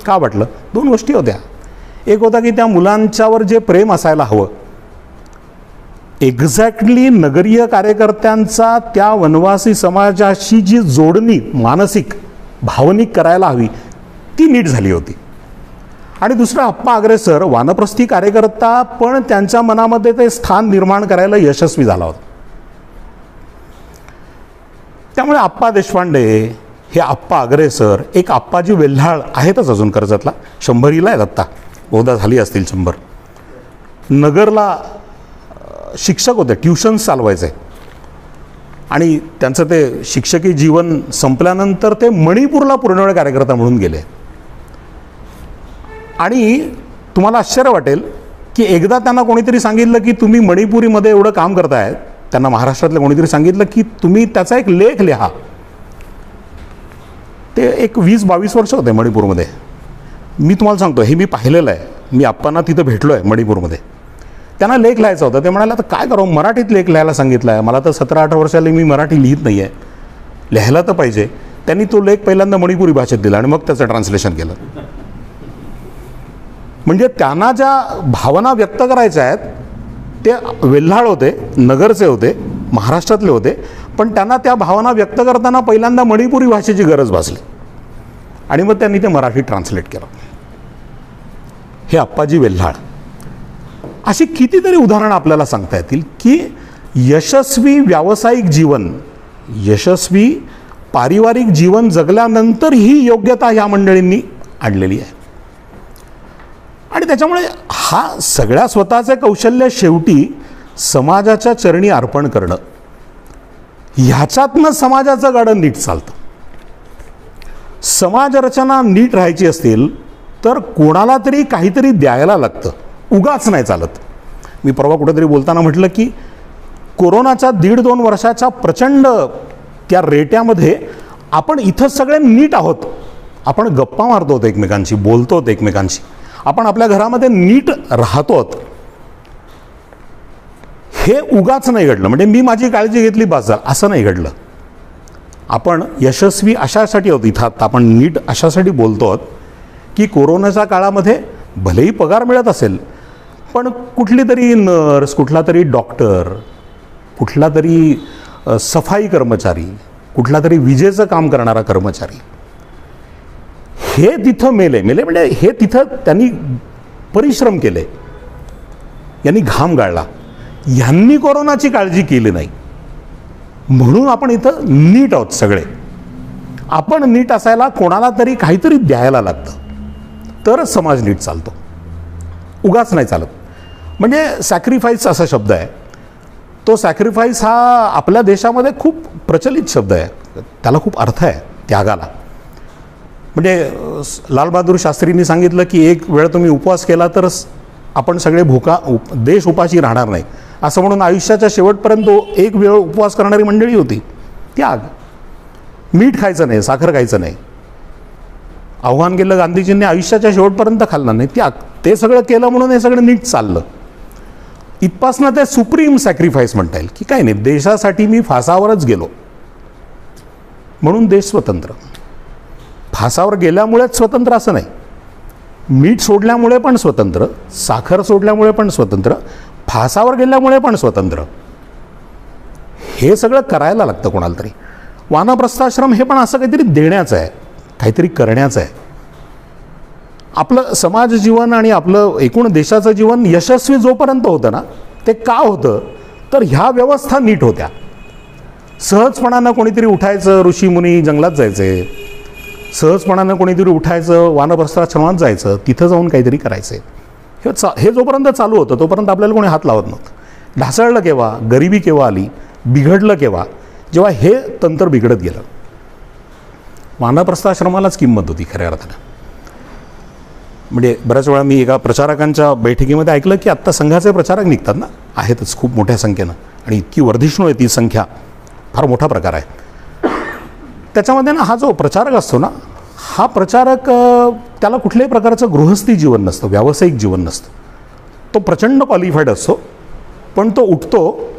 का वाटलं? 2 गोष्टी होत्या. एक होता की त्या मुलांच्यावर जे प्रेम असायला हवं, एक्झॅक्टली नगरीय कार्यकर्त्यांचा त्या वनवासी समाजाशी जी जोडणी मानसिक भावनिक करायला हवी ती नीट झाली होती. आणि दुसरा, आप्पा अग्रेसर वानप्रस्थी कार्यकर्ता पण त्यांच्या मनामध्ये ते स्थान निर्माण करायला यशस्वी झाला होता. त्यामुळे आप्पा देशपांडे हे आप्पा अग्रेसर, एक आप्पाजी वेल्हाळ आहेतच अजून कर्जतला, 100ला आहेत आत्ता, बहुधा झाली असतील 100. नगरला शिक्षक होते, ट्युशन्स चालवायचे. आणि त्यांचं ते शिक्षकी जीवन संपल्यानंतर ते मणिपूरला पूर्णवेळ कार्यकर्ता म्हणून गेले. आणि तुम्हाला आश्चर्य वाटेल की एकदा त्यांना कोणीतरी सांगितलं की तुम्ही मणिपुरीमध्ये एवढं काम करताय, त्यांना महाराष्ट्रातलं कोणीतरी सांगितलं की तुम्ही त्याचा एक लेख लिहा. ते एक 20-22 वर्ष होते मणिपूरमध्ये. मी तुम्हाला सांगतो, हे मी पाहिलेलं आहे. मी आप्पांना तिथं भेटलो आहे मणिपूरमध्ये. त्यांना लेख लिहायचा होता. ते म्हणाले आता काय करावं, मराठीत लेख लिहायला सांगितलं आहे मला, तर 17-18 वर्षाला मी मराठी लिहित नाही आहे, लिहायला तर पाहिजे. त्यांनी तो लेख पहिल्यांदा मणिपुरी भाषेत दिला आणि मग त्याचं ट्रान्सलेशन केलं. म्हणजे त्यांना ज्या भावना व्यक्त करायच्या आहेत, ते वेल्हाळ होते, नगरचे होते, महाराष्ट्रातले होते, पण त्यांना त्या भावना व्यक्त करताना पहिल्यांदा मणिपुरी भाषेची गरज भासली आणि मग त्यांनी ते मराठी ट्रान्सलेट केलं. हे आप्पाजी वेल्हाळ. अशी कितीतरी उदाहरणं आपल्याला सांगता येतील की यशस्वी व्यावसायिक जीवन, यशस्वी पारिवारिक जीवन जगल्यानंतर ही योग्यता ह्या मंडळींनी आणलेली आहे. आणि त्याच्यामुळे हा सगळ्या स्वतःचे कौशल्य शेवटी समाजाच्या चरणी अर्पण करणं, ह्याच्यातनं समाजाचं गाडं नीट चालतं. समाजरचना नीट राहायची असतील तर कोणाला तरी काहीतरी द्यायला लागतं, उगाच नाही चालत. मी परवा कुठेतरी बोलताना म्हटलं की कोरोनाच्या 1.5-2 वर्षाच्या प्रचंड त्या रेट्यामध्ये आपण इथं सगळे नीट आहोत. आपण गप्पा मारतो आहोत एकमेकांशी, बोलतो आहोत एकमेकांशी, आपण आपल्या घरामध्ये नीट राहतो आहोत. हे उगाच नाही घडलं, म्हणजे मी माझी काळजी घेतली बस झालं असं नाही घडलं. आपण यशस्वी अशासाठी आहोत इथं, आता आपण नीट अशासाठी बोलतो आहोत की कोरोनाच्या काळामध्ये भलेही पगार मिळत असेल, पण कुठली तरी नर्स, कुठला तरी डॉक्टर, कुठला तरी सफाई कर्मचारी, कुठला तरी विजेचं काम करणारा कर्मचारी हे तिथं मेले म्हणजे हे तिथं त्यांनी परिश्रम केले, यांनी घाम गाळला, ह्यांनी कोरोनाची काळजी केली नाही, म्हणून आपण इथं नीट आहोत सगळे. आपण नीट असायला कोणाला तरी काहीतरी द्यायला लागतं, तर समाज नीट चालतो, उगाच नाही चालत. म्हणजे सॅक्रिफाईस असा शब्द आहे, तो सॅक्रिफाईस हा आपल्या देशामध्ये खूप प्रचलित शब्द आहे, त्याला खूप अर्थ आहे त्यागाला. म्हणजे लालबहादूर शास्त्रींनी सांगितलं की एक वेळ तुम्ही उपवास केला तर आपण सगळे देश उपाशी राहणार नाही, असं म्हणून आयुष्याच्या शेवटपर्यंत एक वेळ उपवास करणारी मंडळी होती. त्याग, मीठ खायचं नाही, साखर खायचं नाही, आव्हान केलं गांधीजींनी, आयुष्याच्या शेवटपर्यंत खाल्लं नाही, त्याग, ते सगळं केलं म्हणून हे सगळं नीट चाललं. इथपासनं ते सुप्रीम सॅक्रिफाईस म्हणता येईल की काही नाही, देशासाठी मी फासावरच गेलो म्हणून देश स्वतंत्र. फासावर गेल्यामुळेच स्वतंत्र असं नाही, मीठ सोडल्यामुळे पण स्वतंत्र, साखर सोडल्यामुळे पण स्वतंत्र, फासावर गेल्यामुळे पण स्वतंत्र. हे सगळं करायला लागतं कोणाला तरी. वानप्रस्थाश्रम हे पण असं काहीतरी देण्याचं आहे, काहीतरी करण्याचं आहे. आपलं समाज जीवन आणि आपलं एकूण देशाचं जीवन यशस्वी जोपर्यंत होतं ना, ते का होतं तर ह्या व्यवस्था नीट होत्या. सहजपणानं कोणीतरी उठायचं, ऋषीमुनी जंगलात जायचे, सहजपणानं कोणीतरी उठायचं, वानप्रस्थाश्रमात जायचं, तिथं जाऊन काहीतरी करायचं. हे जोपर्यंत चालू होतं तोपर्यंत आपल्याला कोणी हात लावत नव्हतं. ढासळलं केव्हा, गरिबी केव्हा आली, बिघडलं केव्हा, जेव्हा हे तंत्र बिघडत गेलं. वानप्रस्थाश्रमालाच किंमत होती खऱ्या अर्थानं. म्हणजे बऱ्याच वेळा मी एका प्रचारकांच्या बैठकीमध्ये ऐकलं की आत्ता संघाचे प्रचारक निघतात ना, आहेतच खूप मोठ्या संख्येनं, आणि इतकी वर्धिष्णू आहे ती संख्या, फार मोठा प्रकार आहे. त्याच्यामध्ये ना हा जो प्रचारक असतो ना, हा प्रचारक त्याला कुठल्याही प्रकारचं गृहस्थी जीवन नसतं, व्यावसायिक जीवन नसतं. तो प्रचंड क्वालिफाईड असतो, पण तो उठतो,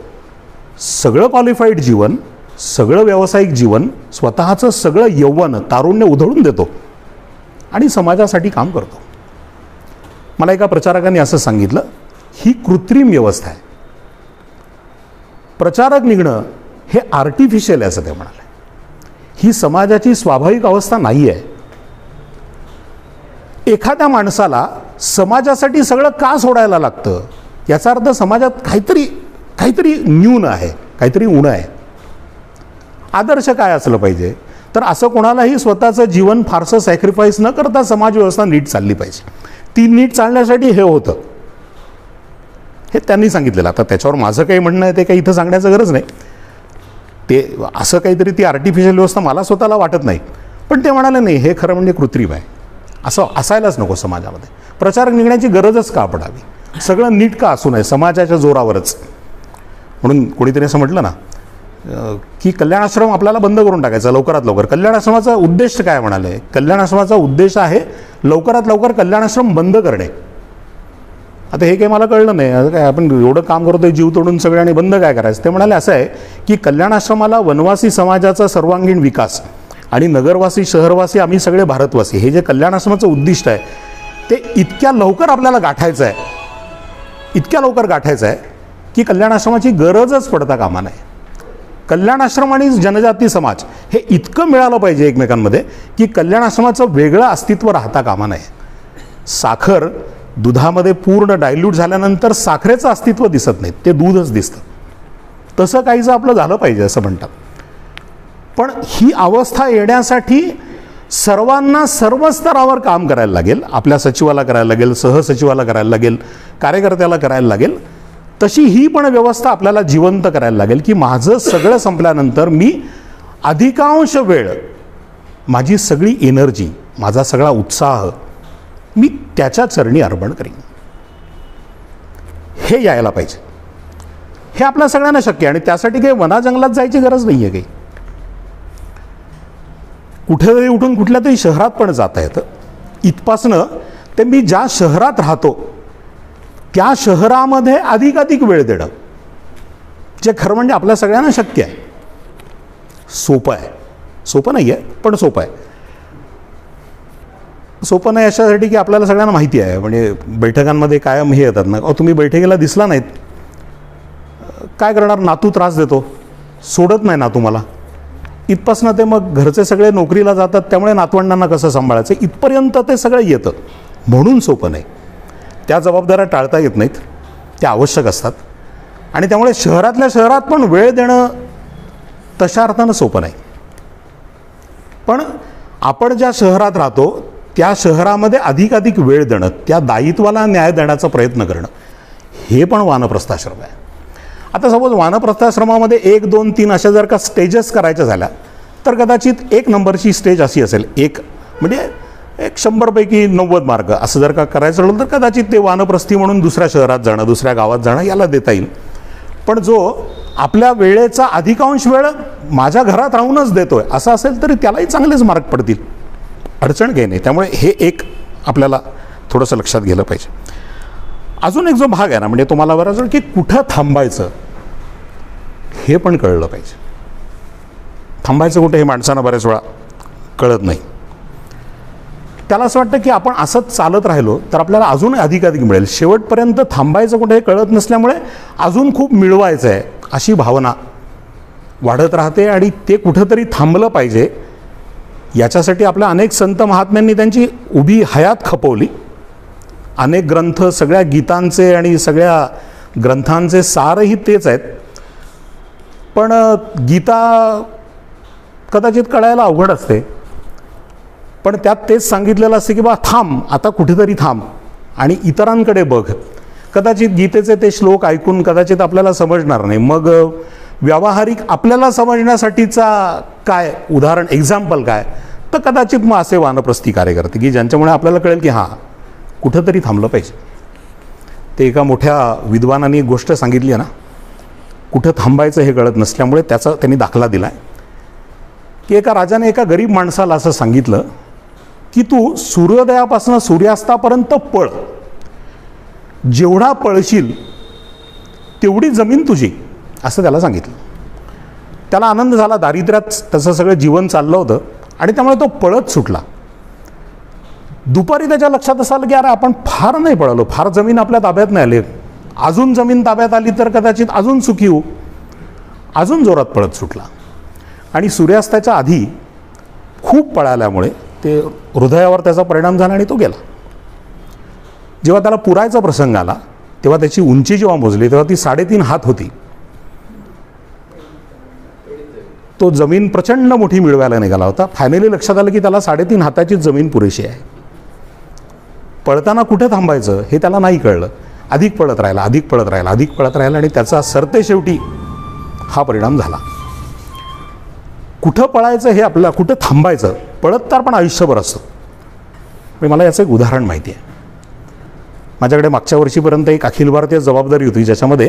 सगळं क्वालिफाईड जीवन, सगळं व्यावसायिक जीवन, स्वतःचं सगळं यौवन तारुण्य उधळून देतो आणि समाजासाठी काम करतो. मला एका प्रचारकाने असं सांगितलं, ही कृत्रिम व्यवस्था आहे, प्रचारक निघणं हे आर्टिफिशियल आहे असं ते म्हणाले. ही समाजाची स्वाभाविक अवस्था नाही आहे. एखाद्या माणसाला समाजासाठी सगळं का सोडायला लागतं, याचा अर्थ समाजात काहीतरी न्यून आहे, काहीतरी उणं आहे. आदर्श काय असलं पाहिजे तर असं कोणालाही स्वतःचं जीवन फारसं सॅक्रिफाईस न करता समाज व्यवस्था नीट चालली पाहिजे. ती नीट चालण्यासाठी हे होतं, हे त्यांनी सांगितलेलं. आता त्याच्यावर माझं काही म्हणणं आहे ते काही इथं सांगण्याचं गरज नाही. ते असं काहीतरी ती आर्टिफिशियल व्यवस्था मला स्वतःला वाटत नाही, पण ते म्हणाले नाही हे खरं म्हणजे कृत्रिम आहे, असं असायलाच नको समाजामध्ये. प्रचारक निघण्याची गरजच का पडावी, सगळं नीट का असू नये समाजाच्या जोरावरच. म्हणून कोणीतरी असं म्हटलं ना की कल्याणाश्रम आपल्याला बंद करून टाकायचा लवकरात लवकर. कल्याणाश्रमाचा उद्देश काय म्हणाले, कल्याणाश्रमाचा उद्देश आहे लवकरात लवकर कल्याणाश्रम बंद करणे. आता हे काही मला कळलं नाही, असं काय आपण एवढं काम करतोय जीव तोडून सगळे आणि बंद काय करायचं. ते म्हणाले असं आहे की कल्याणाश्रमाला वनवासी समाजाचा सर्वांगीण विकास आणि नगरवासी शहरवासी आम्ही सगळे भारतवासी, हे जे कल्याणाश्रमाचं उद्दिष्ट आहे ते इतक्या लवकर आपल्याला गाठायचं आहे, इतक्या लवकर गाठायचं आहे की कल्याणाश्रमाची गरजच पडता कामा नये. कल्याणाश्रम आणि जनजाती समाज हे इतकं मिळालं पाहिजे एकमेकांमध्ये की कल्याणाश्रमाचं वेगळं अस्तित्व राहता कामा नये. साखर दुधामध्ये पूर्ण डायल्यूट झाल्यानंतर साखरेचं अस्तित्व दिसत नाही, ते दूधच दिसतं. तसं काहीचं आपलं झालं पाहिजे असं म्हणतात. पण ही अवस्था येण्यासाठी सर्वांना सर्व स्तरावर काम करायला लागेल. आपल्या सचिवाला करायला लागेल, सहसचिवाला करायला लागेल, कार्यकर्त्याला करायला लागेल. तशी ही पण व्यवस्था आपल्याला जिवंत करायला लागेल की माझं सगळं संपल्यानंतर मी अधिकांश वेळ माझी सगळी एनर्जी, माझा सगळा उत्साह मी त्याच्या चरणी अर्पण करीन. हे यायला पाहिजे. हे आपल्या सगळ्यांना शक्य आहे आणि त्यासाठी काही वना जंगलात जायची गरज नाही आहे. काही कुठेतरी उठून कुठल्या तरी शहरात पण जाता येतं. इथपासनं ते मी ज्या शहरात राहतो त्या शहरामध्ये अधिकाधिक वेळ देणं, जे खरं म्हणजे आपल्या सगळ्यांना शक्य आहे. सोपं आहे. सोपं नाही आहे पण सोपं आहे. सोपं नाही अशासाठी की आपल्याला सगळ्यांना माहिती आहे. म्हणजे बैठकांमध्ये कायम हे येतात ना, तुम्ही बैठकीला दिसला नाहीत, काय करणार, नातू त्रास देतो, सोडत नाही नातू मला. इथपासनं ते मग घरचे सगळे नोकरीला जातात, त्यामुळे नातवंडांना कसं सांभाळायचं इथपर्यंत ते सगळं येतं. म्हणून सोपं नाही. त्या जबाबदाऱ्या टाळता येत नाहीत, त्या आवश्यक असतात. आणि त्यामुळे शहरातल्या शहरात पण वेळ देणं तशा अर्थानं सोपं नाही. पण आपण ज्या शहरात राहतो त्या शहरामध्ये अधिकाधिक वेळ देणं, त्या दायित्वाला न्याय देण्याचा प्रयत्न करणं, हे पण वानप्रस्थाश्रम आहे. आता सपोज वानप्रस्थाश्रमामध्ये 1, 2, 3 अशा जर का स्टेजेस करायच्या झाल्या तर कदाचित 1 नंबरची स्टेज अशी असेल, म्हणजे 100 पैकी 90 मार्क असं जर का करायचं ठरलं तर कदाचित ते वानप्रस्थी म्हणून दुसऱ्या शहरात जाणं, दुसऱ्या गावात जाणं याला देता येईल. पण जो आपल्या वेळेचा अधिकांश वेळ माझ्या घरात राहूनच देतोय असं असेल तरी त्यालाही चांगलेच मार्क पडतील, अडचण काही नाही. त्यामुळे हे एक आपल्याला थोडंसं लक्षात गेलं पाहिजे. अजून एक जो भाग आहे ना, म्हणजे तुम्हाला बरंच वेळ की कुठं थांबायचं हे पण कळलं पाहिजे. थांबायचं कुठे हे माणसांना बऱ्याच वेळा कळत नाही. त्याला असं वाटतं की आपण असंच चालत राहिलो तर आपल्याला अजून अधिकाधिक मिळेल. शेवटपर्यंत थांबायचं कुठे हे कळत नसल्यामुळे अजून खूप मिळवायचं आहे अशी भावना वाढत राहते आणि ते कुठंतरी थांबलं पाहिजे. याच्यासाठी आपल्या अनेक संत महात्म्यांनी त्यांची उभी हयात खपवली. अनेक ग्रंथ, सगळ्या गीतांचे आणि सगळ्या ग्रंथांचे सारही तेच आहेत. पण गीता कदाचित कळायला अवघड असते, पण त्यात तेच सांगितलेलं असते की बा थांब, आता कुठेतरी थांब आणि इतरांकडे बघ. कदाचित गीतेचे ते श्लोक ऐकून कदाचित आपल्याला समजणार नाही. मग व्यावहारिक आपल्याला समजण्यासाठीचा काय उदाहरण, एक्झाम्पल काय, तर कदाचित मग असे वानप्रस्थी कार्य करते की ज्यांच्यामुळे आपल्याला कळेल की हां कुठंतरी थांबलं पाहिजे. ते एका मोठ्या विद्वानाने एक गोष्ट सांगितली आहे ना, कुठं थांबायचं हे कळत नसल्यामुळे त्याचा त्यांनी दाखला दिला आहे की एका राजाने एका गरीब माणसाला असं सांगितलं की तू सूर्योदयापासून सूर्यास्तापर्यंत पळ, जेवढा पळशील तेवढी जमीन तुझी, असं त्याला सांगितलं. त्याला आनंद झाला. दारिद्र्यात त्याचं सगळं जीवन चाललं होतं आणि त्यामुळे तो पळत सुटला. दुपारी त्याच्या लक्षात असं आलं की अरे आपण फार नाही पळालो, फार जमीन आपल्या ताब्यात नाही आली, अजून जमीन ताब्यात आली तर कदाचित अजून सुखी होऊ. अजून जोरात पळत सुटला आणि सूर्यास्ताच्या आधी खूप पळाल्यामुळे ते हृदयावर त्याचा परिणाम झाला आणि तो गेला. जेव्हा त्याला पुरायचा प्रसंग आला तेव्हा त्याची उंची जेव्हा मोजली तेव्हा ती 3.5 हात होती. तो जमीन प्रचंड मोठी मिळवायला निघाला होता. फायनली लक्षात आलं की त्याला 3.5 हाताची जमीन पुरेशी आहे. पळताना कुठे थांबायचं हे त्याला नाही कळलं. अधिक पळत राहिला, अधिक पळत राहिला, अधिक पळत राहिला आणि त्याचा सरते शेवटी हा परिणाम झाला. कुठं पळायचं हे आपल्याला, कुठं थांबायचं, पळत तर पण आयुष्यभर असतं. मला याचं एक उदाहरण माहिती आहे. माझ्याकडे मागच्या वर्षीपर्यंत एक अखिल भारतीय जबाबदारी होती ज्याच्यामध्ये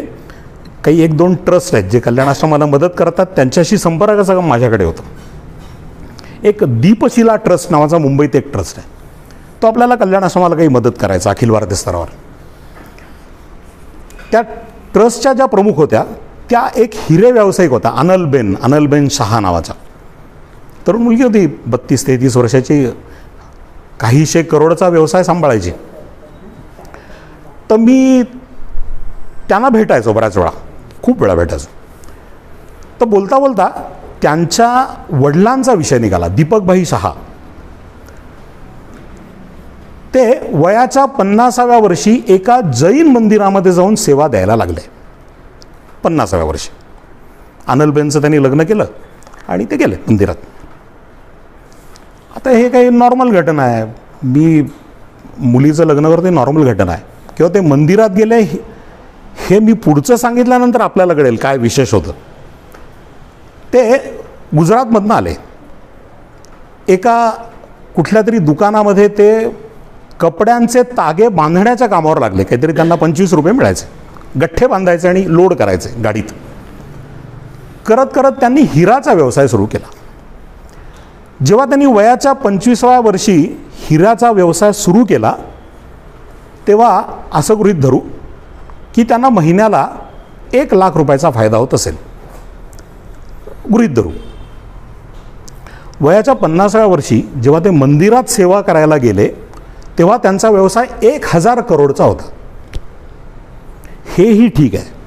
काही 1-2 ट्रस्ट आहेत जे कल्याणाश्रमाला मदत करतात, त्यांच्याशी संपर्काचं काम माझ्याकडे होतं. एक दीपशिला ट्रस्ट नावाचा मुंबईत एक ट्रस्ट आहे, तो आपल्याला कल्याणाश्रमाला काही मदत करायचा अखिल भारतीय स्तरावर. त्या ट्रस्टच्या ज्या प्रमुख होत्या त्या एक हिरे व्यावसायिक होता, अनलबेन शहा नावाचा. तरुण मुलगी होती, 32-33 वर्षाची, काहीशे करोडचा व्यवसाय सांभाळायची. तर मी त्यांना भेटायचो बऱ्याच वेळा, खूप वेळा भेटायचो. तर बोलता बोलता त्यांच्या वडिलांचा विषय निघाला, दीपकभाई शहा. ते वयाच्या 50व्या वर्षी एका जैन मंदिरामध्ये जाऊन सेवा द्यायला लागले. 50व्या वर्षी अनलबेनचं त्यांनी लग्न केलं आणि ते गेले मंदिरात. आता हे काही नॉर्मल घटना आहे, मी मुलीचं लग्न करते, नॉर्मल घटना आहे. किंवा ते मंदिरात गेले हे मी पुढचं सांगितल्यानंतर आपल्याला कळेल काय विशेष होतं. ते गुजरातमधनं आले एका कुठल्या तरी दुकानामध्ये ते कपड्यांचे तागे बांधण्याच्या कामावर लागले. काहीतरी त्यांना 25 रुपये मिळायचे. गठ्ठे बांधायचे आणि लोड करायचे गाडीत. करत करत त्यांनी हिराचा व्यवसाय सुरू केला. जेव्हा त्यांनी वयाच्या 25व्या वर्षी हिराचा व्यवसाय सुरू केला तेव्हा असं गृहीत धरू की त्यांना महिन्याला 1 लाख रुपयाचा फायदा होत असेल. गृहीत धरू. वयाच्या 50व्या वर्षी जेव्हा ते मंदिरात सेवा करायला गेले तेव्हा त्यांचा व्यवसाय 1000 करोडचा होता. हेही ठीक आहे.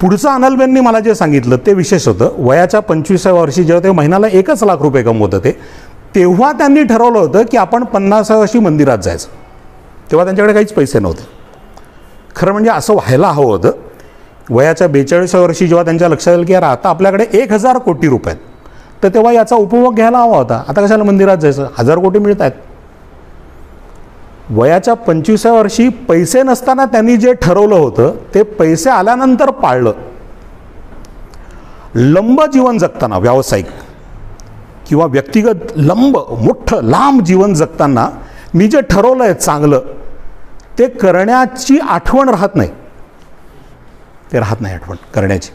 पुढचं अनलबेननी मला जे सांगितलं ते विशेष होतं. वयाच्या 25व्या वर्षी जेव्हा ते महिन्याला 1 लाख रुपये कमवत होते तेव्हा त्यांनी ठरवलं होतं की आपण 50व्या वर्षी मंदिरात जायचं. तेव्हा त्यांच्याकडे काहीच पैसे नव्हते. खरं म्हणजे असं व्हायला हवं होतं. वयाच्या 42व्या वर्षी जेव्हा त्यांच्या लक्षात आलं की यार आता आपल्याकडे 1000 कोटी रुपये आहेत, तर तेव्हा याचा उपभोग घ्यायला हवा होता. आता कशाला मंदिरात जायचं, 1000 कोटी मिळत आहेत. वयाच्या 25व्या वर्षी पैसे नसताना त्यांनी जे ठरवलं होतं ते पैसे आल्यानंतर पाळलं. लंब जीवन जगताना, व्यावसायिक किंवा व्यक्तिगत मोठं लांब जीवन जगताना मी जे ठरवलं आहे चांगलं ते करण्याची आठवण राहत नाही. ते राहत नाही आठवण करण्याची.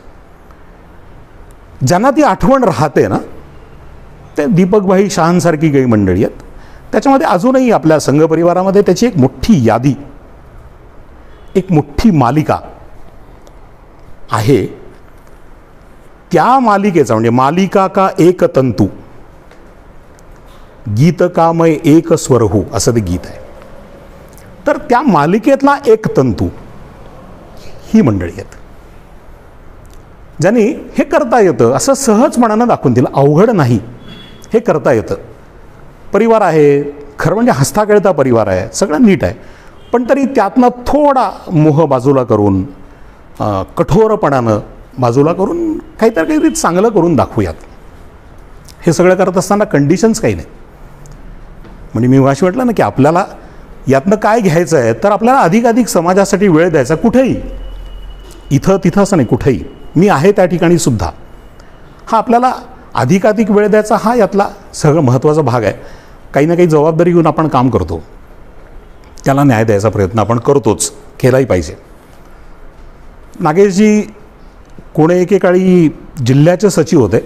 ज्यांना ती आठवण राहते ना ते दीपकभाई शहांसारखी काही मंडळी आहेत. त्याच्यामध्ये अजूनही आपल्या संघपरिवारामध्ये त्याची एक मोठी यादी, एक मोठी मालिका आहे. त्या मालिकेचा म्हणजे मालिका का एक तंतू, गीत का मैं एक स्वर हूँ असं ते गीत आहे. तर त्या मालिकेतला एक तंतू ही मंडळी आहेत ज्यांनी हे करता येतं असं सहजपणानं दाखवून दिलं. अवघड नाही, हे करता येतं. परिवार आहे, खरं म्हणजे हसता खेळता परिवार आहे, सगळं नीट आहे. पण तरी त्यातनं थोडा मोह बाजूला करून, कठोरपणानं बाजूला करून काहीतरी चांगलं करून दाखवूयात. हे सगळं करत असताना कंडिशन्स काही नाही. म्हणजे मी अशी म्हटलं ना की आपल्याला यातनं काय घ्यायचं आहे, तर आपल्याला अधिकाधिक समाजासाठी वेळ द्यायचा. कुठेही, इथं तिथं असं नाही, कुठेही मी आहे त्या ठिकाणी सुद्धा हा आपल्याला अधिकाधिक वेळ द्यायचा, हा यातला सगळं महत्त्वाचा भाग आहे. काही ना काही जबाबदारी घेऊन आपण काम करतो, त्याला न्याय द्यायचा प्रयत्न आपण करतोच, केलाही पाहिजे. नागेशजी कोणे एकेकाळी जिल्ह्याचे सचिव होते,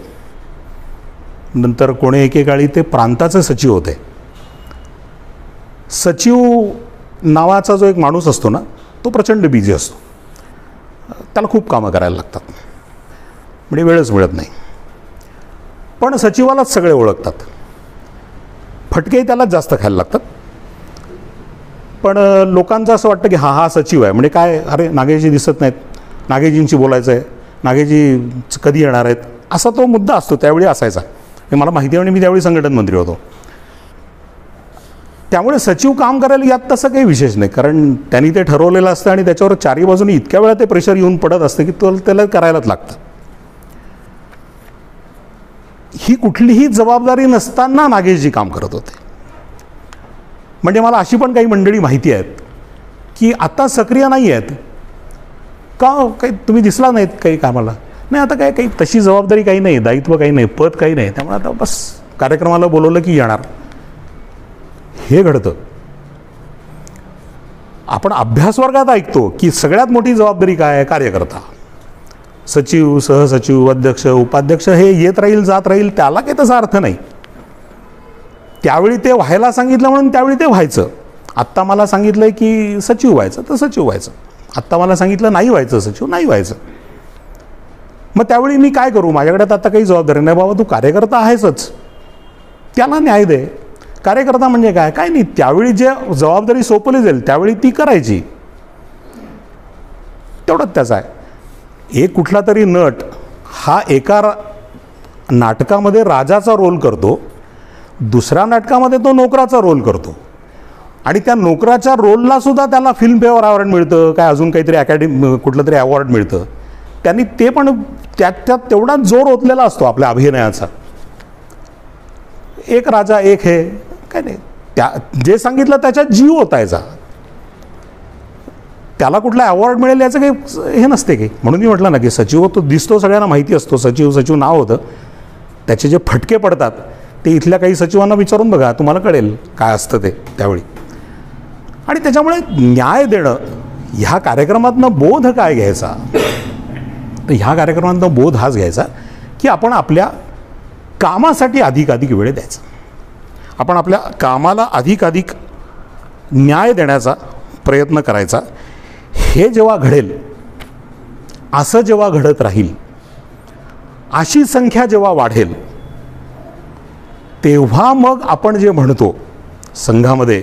नंतर कोणे एकेकाळी ते प्रांताचे सचिव होते. सचिव नावाचा जो एक माणूस असतो ना तो प्रचंड बिझी असतो. त्याला खूप कामं करायला लागतात, म्हणजे वेळच मिळत नाही. पण सचिवालाच सगळे ओळखतात, फटकेही त्यालाच जास्त खायला लागतात. पण लोकांचं असं वाटतं की हा सचिव आहे म्हणजे काय, अरे नागेशजी दिसत नाहीत, नागेशजींशी बोलायचं आहे, नागेशजी कधी येणार आहेत, असा तो मुद्दा असतो. त्यावेळी असायचा, हे मला माहिती आहे. आणि मी त्यावेळी संघटन मंत्री होतो. त्यामुळे सचिव काम करायला यात तसं काही विशेष नाही, कारण त्यांनी ते ठरवलेलं असतं आणि त्याच्यावर चारी बाजूनी इतक्या वेळा ते प्रेशर येऊन पडत असतं की त्याला करायलाच लागतं. ही कुठलीही जबाबदारी नसताना नागेशजी काम करत होते. म्हणजे मला अशी पण काही मंडळी माहिती आहेत की आता सक्रिय नाही आहेत. का काही तुम्ही दिसला नाहीत काही कामाला, नाही आता काय काही तशी जबाबदारी काही नाही, दायित्व काही नाही, पद काही नाही, त्यामुळे आता बस कार्यक्रमाला बोलवलं की येणार. हे घडतं. आपण अभ्यास वर्गात ऐकतो की सगळ्यात मोठी जबाबदारी काय आहे, कार्यकर्ता. सचिव, सहसचिव, अध्यक्ष, उपाध्यक्ष हे येत राहील जात राहील, त्याला काही तसा अर्थ नाही. त्यावेळी ते व्हायला सांगितलं म्हणून त्यावेळी ते व्हायचं. आत्ता मला सांगितलं की सचिव व्हायचं तर सचिव व्हायचं, आत्ता मला सांगितलं नाही व्हायचं सचिव, नाही व्हायचं. मग त्यावेळी मी काय करू, माझ्याकडे आता काही जबाबदारी नाही. बाबा तू कार्यकर्ता आहेसच, त्याला न्याय दे. कार्यकर्ता म्हणजे काय, काय नाही, त्यावेळी जे जबाबदारी सोपवली जाईल त्यावेळी ती करायची, तेवढंच त्याचं आहे. एक कुठला तरी नट हा एका नाटकामध्ये राजाचा रोल करतो, दुसऱ्या नाटकामध्ये तो नोकराचा रोल करतो, आणि त्या नोकराच्या रोलला सुद्धा त्याला फिल्मफेअर अवॉर्ड मिळतं, काय अजून काहीतरी अकॅडमी कुठलं तरी अवॉर्ड मिळतं. त्यांनी ते पण त्यात तेवढा जोर ओतलेला असतो आपल्या अभिनयाचा. एक राजा एक हे काय नाही, त्या जे सांगितलं त्याच्यात जीव ओतायचा. त्याला कुठला अवॉर्ड मिळेल याचं काही हे नसते काही. म्हणून मी म्हटलं ना की सचिव तो दिसतो, सगळ्यांना माहिती असतो, सचिव नाव होतं. त्याचे जे फटके पडतात ते इथल्या काही सचिवांना विचारून बघा, तुम्हाला कळेल काय असतं ते त्यावेळी. आणि त्याच्यामुळे न्याय देणं ह्या कार्यक्रमातनं बोध काय घ्यायचा, तर ह्या कार्यक्रमातनं बोध हाच घ्यायचा की आपण आपल्या कामासाठी अधिकाधिक वेळ द्यायचा, आपण आपल्या कामाला अधिकाधिक न्याय देण्याचा प्रयत्न करायचा. हे जेव्हा घडेल, असं जेव्हा घडत राहील, अशी संख्या जेव्हा वाढेल, तेव्हा मग आपण जे म्हणतो संघामध्ये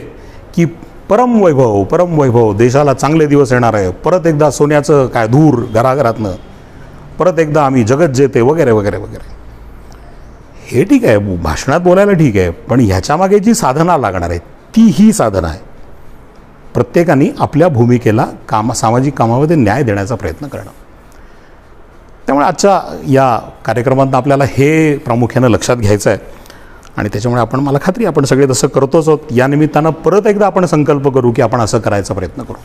की परमवैभव, देशाला चांगले दिवस येणार आहे, परत एकदा सोन्याचं काय धूर घराघरातनं, परत एकदा आम्ही जगत जेते वगैरे वगैरे वगैरे. हे ठीक आहे, भाषणात बोलायला ठीक आहे, पण ह्याच्यामागे जी साधना लागणार आहे ती ही साधना आहे. प्रत्येकाने आपल्या भूमिकेला सामाजिक कामामध्ये न्याय देण्याचा प्रयत्न करणं. त्यामुळे आजच्या या कार्यक्रमात आपल्याला हे प्रामुख्यानं लक्षात घ्यायचं आहे. आणि त्याच्यामुळे मला खात्री आपण सगळे तसं करतोच आहोत. या निमित्तानं परत एकदा आपण संकल्प करू की आपण असं करायचा प्रयत्न करू.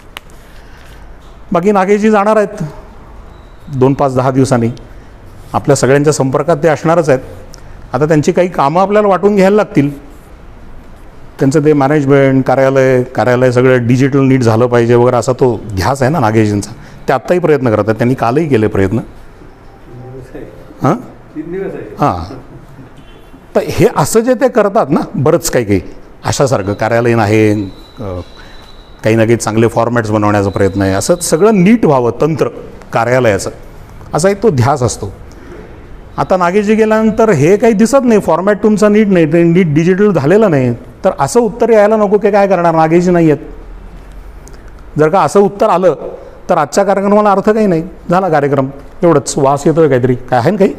बाकी नागेशजी जाणार आहेत 2-5-10 दिवसांनी, आपल्या सगळ्यांच्या संपर्कात ते असणारच आहेत. आता त्यांची काही कामं आपल्याला वाटून घ्यायला लागतील. त्यांचं ते मॅनेजमेंट, कार्यालय सगळं डिजिटल नीट झालं पाहिजे वगैरे, असा तो ध्यास आहे ना नागेशजींचा. ते आत्ताही प्रयत्न करत आहेत, त्यांनी कालही केले प्रयत्न. हां, तर हे असं जे ते करतात ना, बरंच काही अशासारखं कार्यालयीन आहे, काही ना काही चांगले फॉर्मॅट्स बनवण्याचा प्रयत्न आहे, असं सगळं नीट व्हावं तंत्र कार्यालयाचं, असा एक तो ध्यास असतो. आता नागेशजी गेल्यानंतर हे काही दिसत नाही, फॉर्मॅट तुमचा नीट नाही, ते नीट डिजिटल झालेलं नाही, तर असं उत्तर यायला नको की काय करणार, नागेशजी नाही आहेत. जर का असं उत्तर आलं तर आजच्या कार्यक्रमाला अर्थ काही नाही, झाला कार्यक्रम, एवढंच. वास येतोय काहीतरी, काय आहे ना काही,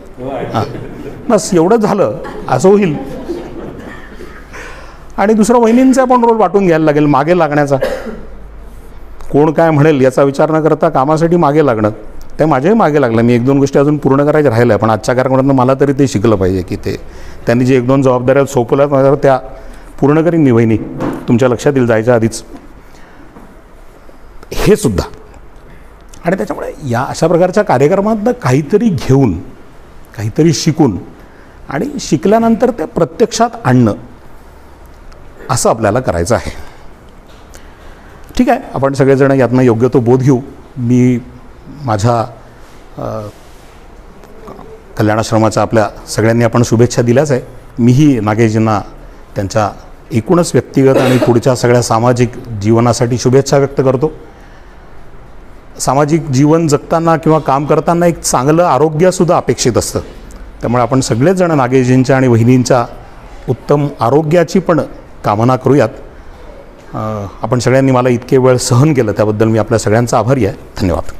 हां बस एवढंच झालं, असं होईल. आणि दुसरं वहिनींचा पण रोल वाटून घ्यायला लागेल, मागे लागण्याचा. कोण काय म्हणेल याचा विचार न करता कामासाठी मागे लागणं. ते माझ्याही मागे लागलं. मी 1-2 गोष्टी अजून पूर्ण करायच्या राहिल्या, पण आजच्या कार्यक्रमातून मला तरी ते शिकलं पाहिजे की त्यांनी जे 1-2 जबाबदाऱ्या सोपवल्या त्या पूर्ण करीन मी वहिनी, तुमच्या लक्षात येईल जायच्या आधीच. हे सुद्धा. आणि त्याच्यामुळे या अशा प्रकारच्या कार्यक्रमातनं काहीतरी घेऊन, काहीतरी शिकून आणि शिकल्यानंतर ते प्रत्यक्षात आणणं, असं आपल्याला करायचं आहे. ठीक आहे, आपण सगळेजण यातनं योग्य तो बोध घेऊ. मी माझ्या कल्याणाश्रमाच्या आपल्या सगळ्यांनी आपण शुभेच्छा दिल्याच आहे. मीही नागेशजींना त्यांच्या एकूणच व्यक्तिगत आणि पुढच्या सगळ्या सामाजिक जीवनासाठी शुभेच्छा व्यक्त करतो. सामाजिक जीवन जगताना किंवा काम करताना एक चांगलं आरोग्यसुद्धा अपेक्षित असतं. त्यामुळे आपण सगळेच जण नागेशजींच्या आणि वहिनींच्या उत्तम आरोग्याची पण कामना करूयात. आपण सगळ्यांनी मला इतके वेळ सहन केलं त्याबद्दल मी आपल्या सगळ्यांचा आभारी आहे. धन्यवाद.